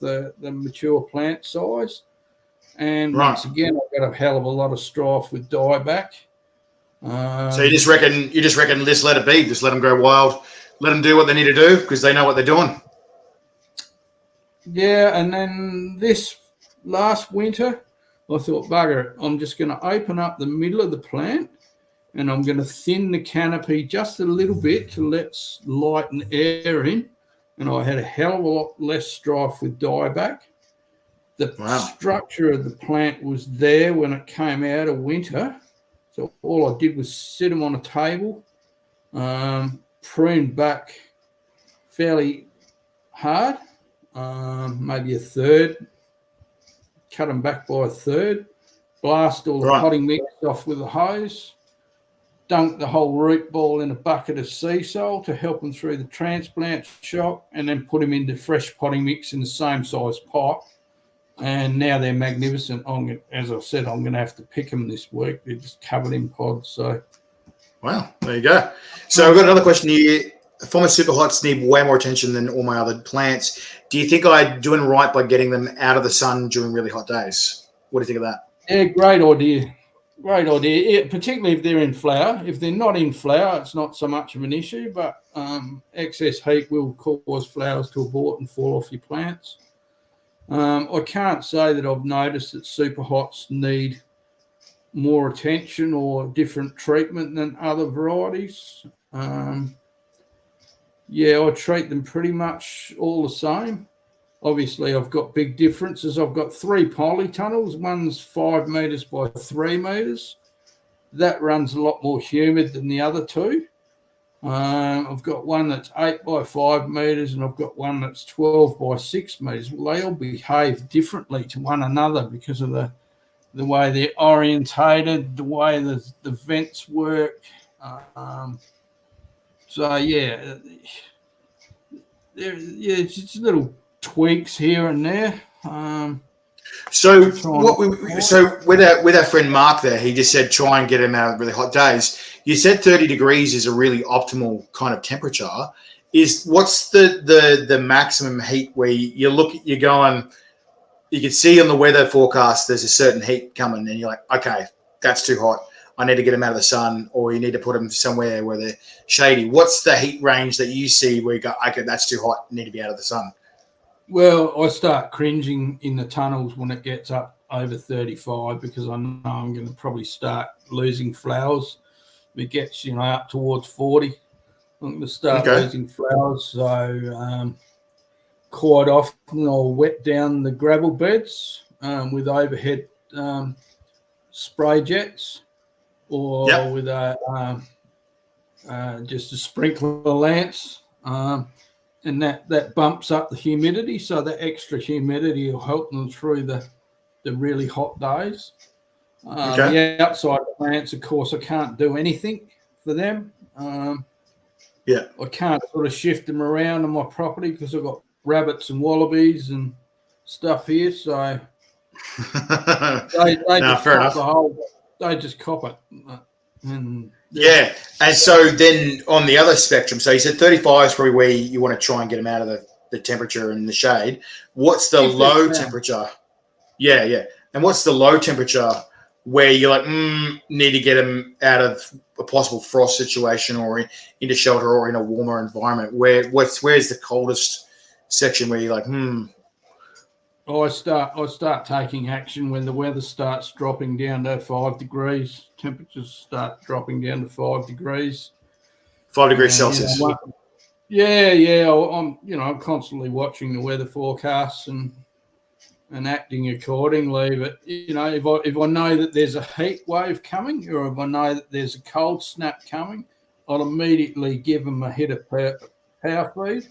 [SPEAKER 2] the mature plant size. And once again, I got a hell of a lot of strife with dieback.
[SPEAKER 1] So you just reckon just let it be, just let them go wild, let them do what they need to do because they know what they're doing.
[SPEAKER 2] Yeah, and then this last winter, I thought, bugger it, I'm just going to open up the middle of the plant and I'm going to thin the canopy just a little bit to let light and air in. And I had a hell of a lot less strife with dieback. The structure of the plant was there when it came out of winter. So all I did was sit them on a table, prune back fairly hard, maybe a third, cut them back by a third, blast all the potting mix off with a hose, dunk the whole root ball in a bucket of sea salt to help them through the transplant shock, and then put them into fresh potting mix in the same size pot. And now they're magnificent. As I said, I'm going to have to pick them this week. They're just covered in pods. So,
[SPEAKER 1] wow, there you go. So I've got another question here. Former super hots need way more attention than all my other plants. Do you think I'm doing right by getting them out of the sun during really hot days? What do you think of that?
[SPEAKER 2] Yeah, great idea. Great idea, yeah, particularly if they're in flower. If they're not in flower, it's not so much of an issue, but excess heat will cause flowers to abort and fall off your plants. I can't say that I've noticed that super hots need more attention or different treatment than other varieties. Yeah, I treat them pretty much all the same. Obviously, I've got big differences. I've got 3 polytunnels. One's 5 metres by 3 metres. That runs a lot more humid than the other 2. I've got one that's 8 by 5 metres, and I've got one that's 12 by 6 metres. Well, they all behave differently to one another because of the way they're orientated, the way the vents work. So yeah, it's just little tweaks here and there.
[SPEAKER 1] So with our friend Mark there, he just said try and get him out of really hot days. You said 30 degrees is a really optimal kind of temperature. What's the maximum heat where you're going? You can see on the weather forecast there's a certain heat coming, and you're like, okay, that's too hot. I need to get them out of the sun, or you need to put them somewhere where they're shady. What's the heat range that you see where you go, okay, that's too hot, need to be out of the sun?
[SPEAKER 2] Well, I start cringing in the tunnels when it gets up over 35 because I know I'm going to probably start losing flowers. If it gets, up towards 40, I'm going to start losing flowers. So quite often I'll wet down the gravel beds with overhead spray jets or with just a sprinkler lance. And that bumps up the humidity, so the extra humidity will help them through the really hot days. The outside plants, of course, I can't do anything for them. I can't sort of shift them around on my property because I've got rabbits and wallabies and stuff here, so they just cop it. And
[SPEAKER 1] so then on the other spectrum, so you said 35 is probably where you want to try and get them out of the temperature and the shade. What's the low temperature? And what's the low temperature where you're like, need to get them out of a possible frost situation or into shelter or in a warmer environment? Where's the coldest section where you're like,
[SPEAKER 2] I start taking action when the weather starts dropping down to 5 degrees. Temperatures start dropping down to 5 degrees.
[SPEAKER 1] 5 degrees Celsius.
[SPEAKER 2] I'm constantly watching the weather forecasts and acting accordingly. But if I know that there's a heat wave coming, or if I know that there's a cold snap coming, I'll immediately give them a hit of power feed.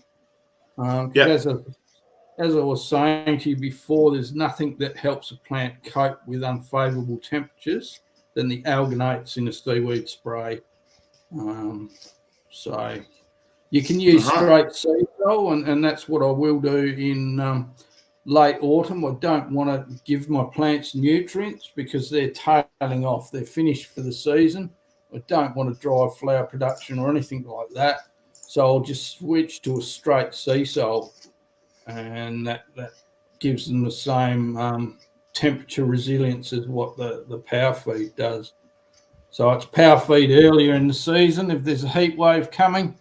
[SPEAKER 2] As I was saying to you before, there's nothing that helps a plant cope with unfavourable temperatures than the alginates in a seaweed spray. So you can use straight seed roll, and that's what I will do in late autumn. I don't want to give my plants nutrients because they're tailing off. They're finished for the season. I don't want to drive flower production or anything like that. So I'll just switch to a straight sea salt. And that gives them the same temperature resilience as what the power feed does. So it's power feed earlier in the season. If there's a heat wave coming,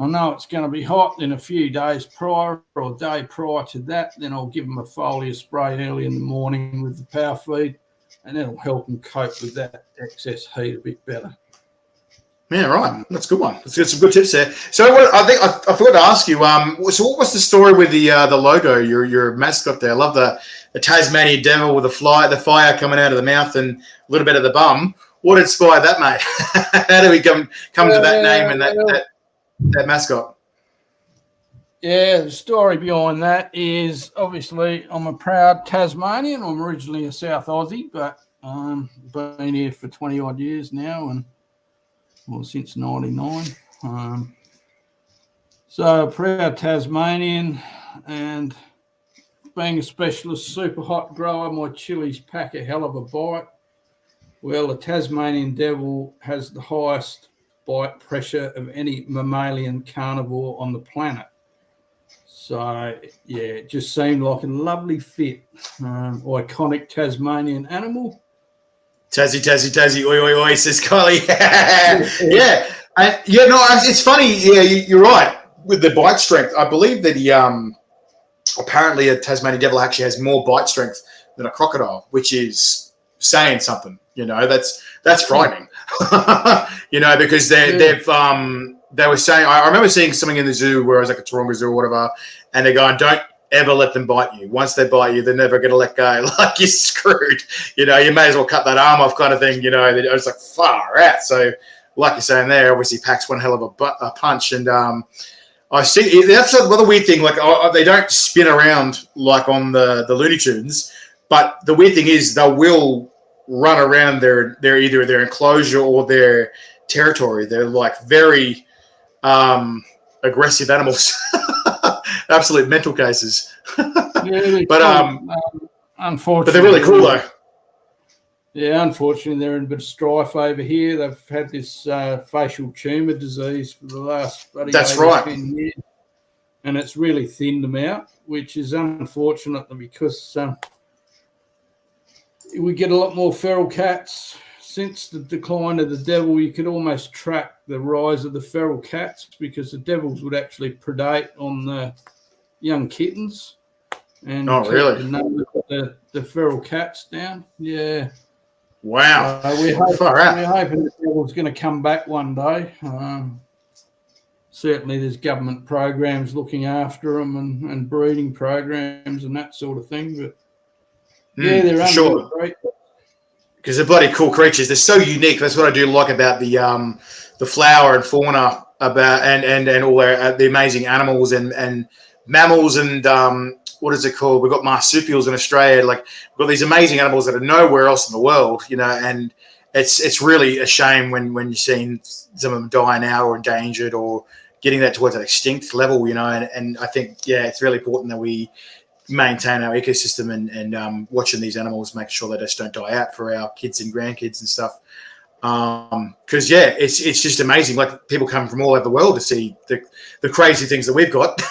[SPEAKER 2] I know it's going to be hot. Then a few days prior or a day prior to that, then I'll give them a foliar spray early in the morning with the power feed, and that'll help them cope with that excess heat a bit better.
[SPEAKER 1] Yeah, right. That's a good one. That's some good tips there. So I think I forgot to ask you. So what was the story with the logo? Your mascot there. I love the Tasmanian Devil with the fire coming out of the mouth and a little bit of the bum. What inspired that, mate? How do we come to that name and that mascot?
[SPEAKER 2] Yeah, the story behind that is obviously I'm a proud Tasmanian. I'm originally a South Aussie, but been here for 20 odd years now, and since '99. So a proud Tasmanian, and being a specialist super hot grower, my chilies pack a hell of a bite. Well, the Tasmanian Devil has the highest bite pressure of any mammalian carnivore on the planet. So, yeah, it just seemed like a lovely fit. Iconic Tasmanian animal.
[SPEAKER 1] Tassie, oi, oi, oi, says Kylie. Yeah. It's funny. Yeah, you're right with the bite strength. I believe that he, apparently a Tasmanian Devil actually has more bite strength than a crocodile, which is saying something. That's frightening. Because they were saying, I remember seeing something in the zoo where I was like a Taronga zoo or whatever, and they're going, don't ever let them bite you. Once they bite you, they're never going to let go. Like, you're screwed. You may as well cut that arm off, kind of thing. I was like, far out. So, like you're saying there, obviously packs one hell of a punch. And I see that's another weird thing. Like, they don't spin around like on the Looney Tunes, but the weird thing is they will run around their either their enclosure or their territory. They're like very aggressive animals. Absolute mental cases.
[SPEAKER 2] Yeah,
[SPEAKER 1] but
[SPEAKER 2] unfortunately,
[SPEAKER 1] but they're really cool though.
[SPEAKER 2] Yeah, unfortunately, they're in a bit of strife over here. They've had this facial tumour disease for the last 10 years, and it's really thinned them out, which is unfortunate because we get a lot more feral cats. Since the decline of the devil, you could almost track the rise of the feral cats because the devils would actually predate on the young kittens and
[SPEAKER 1] really?
[SPEAKER 2] The feral cats down. Yeah.
[SPEAKER 1] Wow.
[SPEAKER 2] We're hoping the devil's going to come back one day. Certainly there's government programs looking after them and breeding programs and that sort of thing. But they're
[SPEAKER 1] sure.
[SPEAKER 2] Great.
[SPEAKER 1] Because they're bloody cool creatures. They're so unique. That's what I do like about the flower and fauna and all the amazing animals and mammals and what is it called? We've got marsupials in Australia. Like, we've got these amazing animals that are nowhere else in the world, and it's really a shame when you're seeing some of them dying out or endangered or getting that towards an extinct level, and I think, it's really important that we maintain our ecosystem and watching these animals, make sure they just don't die out for our kids and grandkids and stuff. Because it's just amazing. Like, people come from all over the world to see the crazy things that we've got,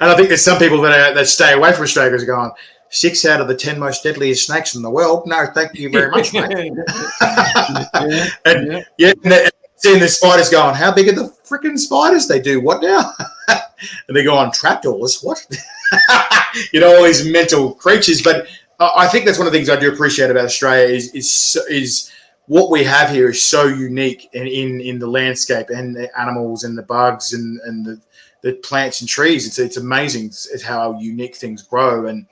[SPEAKER 1] and I think there's some people that stay away from Australia because going 6 out of the 10 most deadliest snakes in the world. No, thank you very much, mate. And seeing the spiders going, how big are the freaking spiders? They do what now? And they go on trapdoors. What? All these mental creatures. But I think that's one of the things I do appreciate about Australia is what we have here is so unique in the landscape and the animals and the bugs and the plants and trees. It's amazing it's how unique things grow, and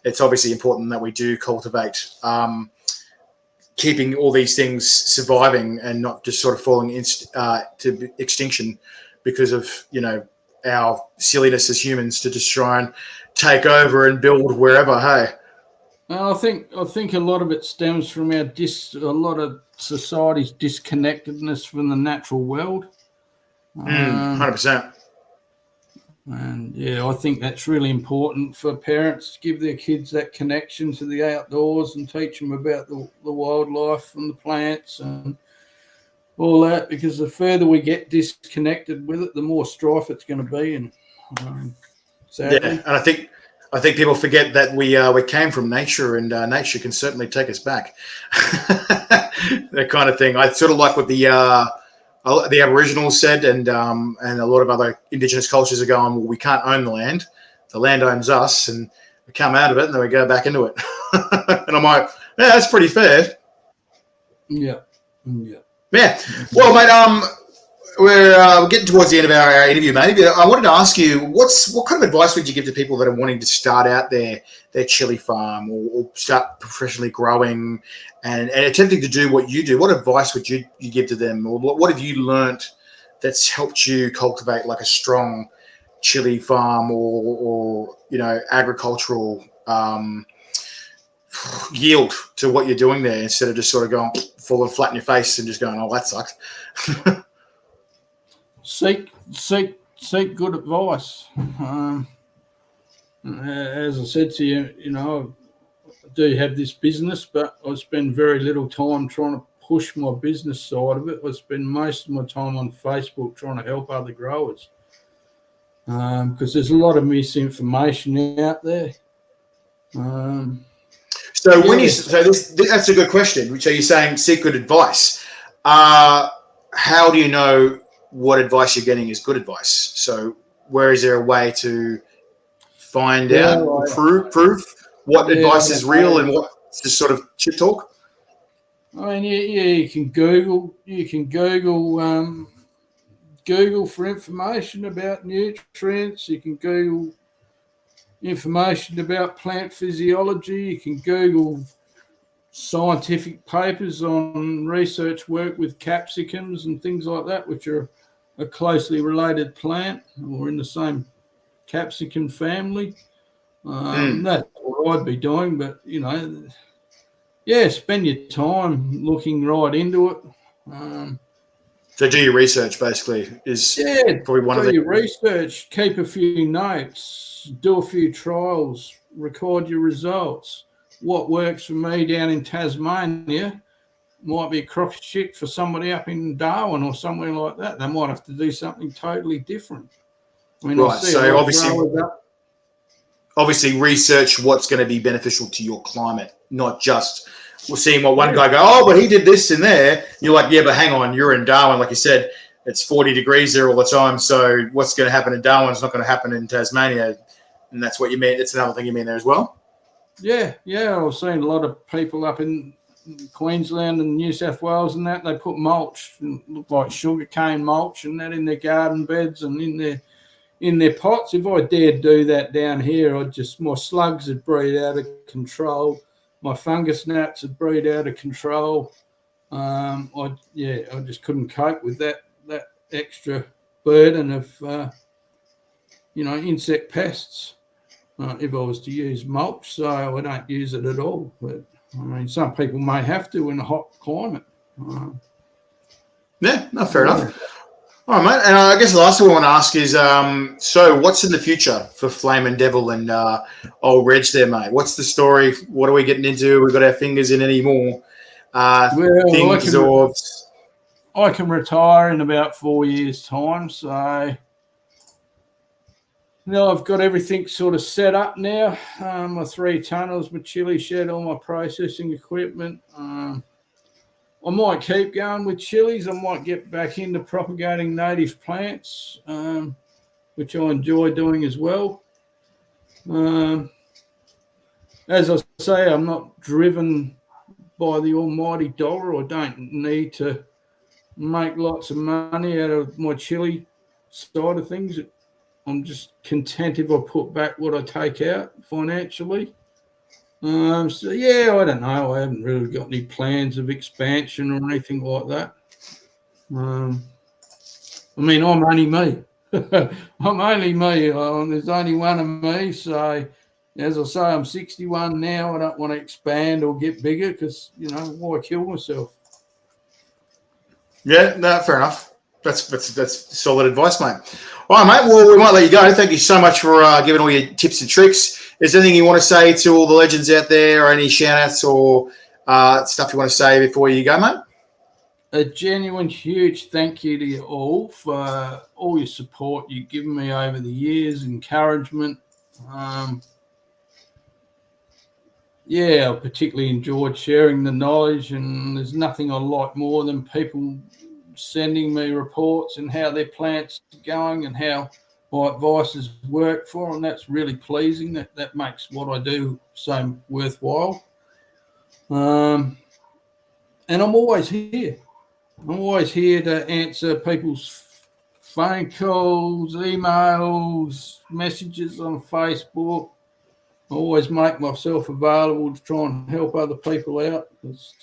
[SPEAKER 1] it's obviously important that we do cultivate keeping all these things surviving and not just sort of falling to extinction because of our silliness as humans to just try and take over and build wherever. Hey.
[SPEAKER 2] Well, I think a lot of it stems from a lot of society's disconnectedness from the natural world.
[SPEAKER 1] 100%.
[SPEAKER 2] And I think that's really important for parents to give their kids that connection to the outdoors and teach them about the wildlife and the plants and all that, because the further we get disconnected with it, the more strife it's going to be. And
[SPEAKER 1] and I think I think people forget that we came from nature, and nature can certainly take us back. That kind of thing. I sort of like what the Aboriginals said, and a lot of other Indigenous cultures are going, well, we can't own the land owns us, and we come out of it, and then we go back into it. And I'm like, yeah, that's pretty fair.
[SPEAKER 2] Yeah. Yeah.
[SPEAKER 1] Yeah. Well, mate, we're getting towards the end of our interview, mate. I wanted to ask you, what kind of advice would you give to people that are wanting to start out their chili farm or start professionally growing and attempting to do what you do? What advice would you give to them, or what have you learnt that's helped you cultivate like a strong chili farm or agricultural yield to what you're doing there, instead of just sort of going falling flat in your face and just going, oh, that sucked?
[SPEAKER 2] Seek good advice. As I said to you, I do have this business, but I spend very little time trying to push my business side of it. I spend most of my time on Facebook trying to help other growers, because there's a lot of misinformation out there.
[SPEAKER 1] That's a good question. So you're saying seek good advice. How do you know what advice you're getting is good advice? So where is there a way to find out or prove what advice is real and what's just sort of shit talk?
[SPEAKER 2] I mean, you can Google. Google for information about nutrients. You can Google information about plant physiology. You can Google scientific papers on research work with capsicums and things like that, which are a closely related plant or in the same capsicum family. That's what I'd be doing, but spend your time looking right into it.
[SPEAKER 1] So do your research, basically, is probably one of the...
[SPEAKER 2] Do your research, keep a few notes, do a few trials, record your results. What works for me down in Tasmania might be a crock of shit for somebody up in Darwin or somewhere like that. They might have to do something totally different. I mean,
[SPEAKER 1] right, so obviously research what's going to be beneficial to your climate, not just... We're seeing what one guy go, oh, but he did this in there. You're like, yeah, but hang on, you're in Darwin. Like you said, it's 40 degrees there all the time. So what's going to happen in Darwin is not going to happen in Tasmania. And that's what you mean. It's another thing you mean there as well?
[SPEAKER 2] Yeah. I've seen a lot of people up in Queensland and New South Wales and that. They put mulch, look like sugarcane mulch and that in their garden beds and in their pots. If I dared do that down here, my slugs would breed out of control. My fungus gnats would breed out of control. I just couldn't cope with that extra burden of insect pests if I was to use mulch. So I don't use it at all. But I mean, some people may have to in a hot climate.
[SPEAKER 1] Fair enough. All right, mate. And I guess the last thing I want to ask is, so what's in the future for Flamin Devil and old Reg there, mate? What's the story? What are we getting into? We've got our fingers in any more things?
[SPEAKER 2] I can retire in about 4 years' time. So, I've got everything sort of set up now. My 3 tunnels, my chili shed, all my processing equipment. I might keep going with chilies. I might get back into propagating native plants, which I enjoy doing as well. As I say, I'm not driven by the almighty dollar. I don't need to make lots of money out of my chili side of things. I'm just content if I put back what I take out financially. I don't know. I haven't really got any plans of expansion or anything like that. I'm only me. I'm only me. There's only one of me. So, as I say, I'm 61 now. I don't want to expand or get bigger because, why kill myself?
[SPEAKER 1] Yeah, no, fair enough. That's solid advice, mate. All right, mate. Well, we might let you go. Thank you so much for giving all your tips and tricks. Is there anything you want to say to all the legends out there, or any shout-outs or stuff you want to say before you go, mate?
[SPEAKER 2] A genuine huge thank you to you all for all your support you've given me over the years, encouragement. yeah, I particularly enjoyed sharing the knowledge, and there's nothing I like more than people sending me reports and how their plants are going and how my advice has worked for them. That's really pleasing. That makes what I do so worthwhile. And I'm always here. I'm always here to answer people's phone calls, emails, messages on Facebook. I always make myself available to try and help other people out, because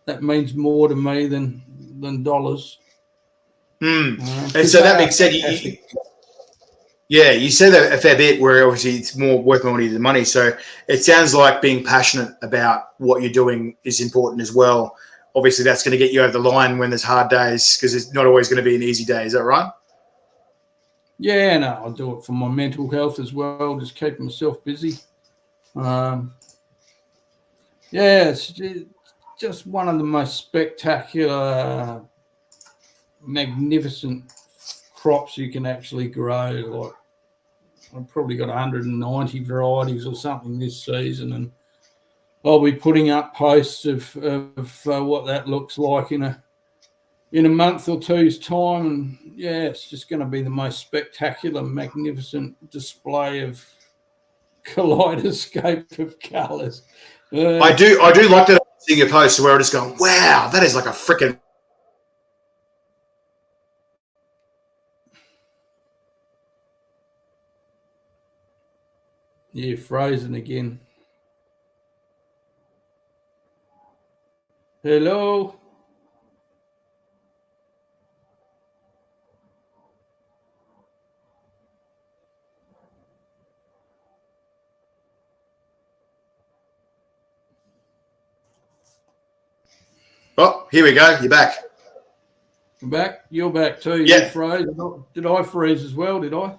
[SPEAKER 2] that means more to me than dollars.
[SPEAKER 1] And so that being said, you said that a fair bit, where obviously it's more worth money than money. So it sounds like being passionate about what you're doing is important as well. Obviously, that's going to get you over the line when there's hard days, because it's not always going to be an easy day. Is that right?
[SPEAKER 2] Yeah, no, I do it for my mental health as well, just keeping myself busy. It's just one of the most spectacular, magnificent crops you can actually grow. Like, I've probably got 190 varieties or something this season, and I'll be putting up posts of what that looks like in a month or two's time. And yeah, it's just going to be the most spectacular, magnificent display of kaleidoscope of colours.
[SPEAKER 1] I do like that seeing your post where I just go, wow, that is like a freaking.
[SPEAKER 2] Yeah, frozen again. Hello.
[SPEAKER 1] Oh, here we go. You're back.
[SPEAKER 2] I'm back. You're back too.
[SPEAKER 1] Yeah.
[SPEAKER 2] You froze. Did I freeze as well? Did I?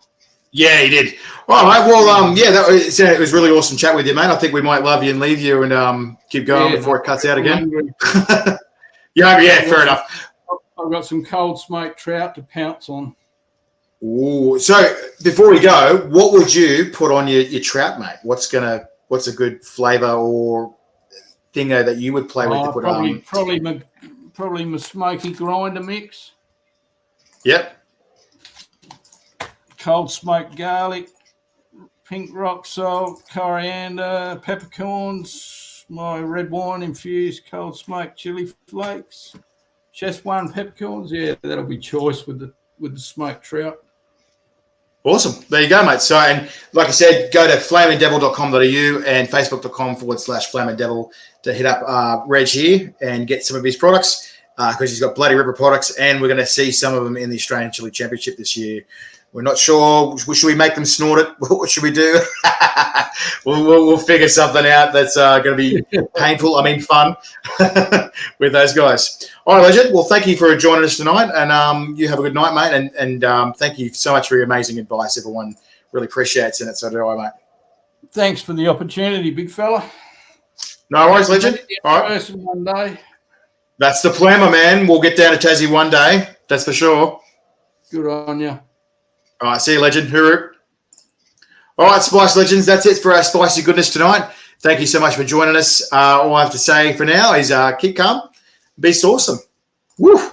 [SPEAKER 1] Yeah, you did. All right. Well, it was really awesome chat with you, mate. I think we might love you and leave you and keep going before it cuts out again. You're hungry? Yeah, fair enough.
[SPEAKER 2] I've got some cold smoked trout to pounce on.
[SPEAKER 1] Ooh. So before we go, what would you put on your trout, mate? What's a good flavour or thing that you would play with to put on?
[SPEAKER 2] Probably my smoky grinder mix.
[SPEAKER 1] Yep.
[SPEAKER 2] Cold smoked garlic, pink rock salt, coriander, peppercorns, my red wine infused cold smoked chili flakes, Szechuan peppercorns. Yeah, that'll be choice with the smoked trout.
[SPEAKER 1] Awesome. There you go, mate. So, and like I said, go to flamindevil.com.au and facebook.com/Flamin Devil to hit up Reg here and get some of his products, because he's got bloody ripper products, and we're going to see some of them in the Australian Chili Championship this year. We're not sure. Should we make them snort it? What should we do? we'll figure something out that's going to be painful. I mean, fun with those guys. All right, Legend. Well, thank you for joining us tonight, and you have a good night, mate. And thank you so much for your amazing advice. Everyone really appreciates it. So do I, mate.
[SPEAKER 2] Thanks for the opportunity, big fella.
[SPEAKER 1] No worries, Legend. All right.
[SPEAKER 2] One day.
[SPEAKER 1] That's the plan, my man. We'll get down to Tassie one day. That's for sure.
[SPEAKER 2] Good on you.
[SPEAKER 1] All right, see you, Legend. Hooroo. All right, Spice Legends, that's it for our spicy goodness tonight. Thank you so much for joining us. All I have to say for now is keep calm, be awesome. Woo!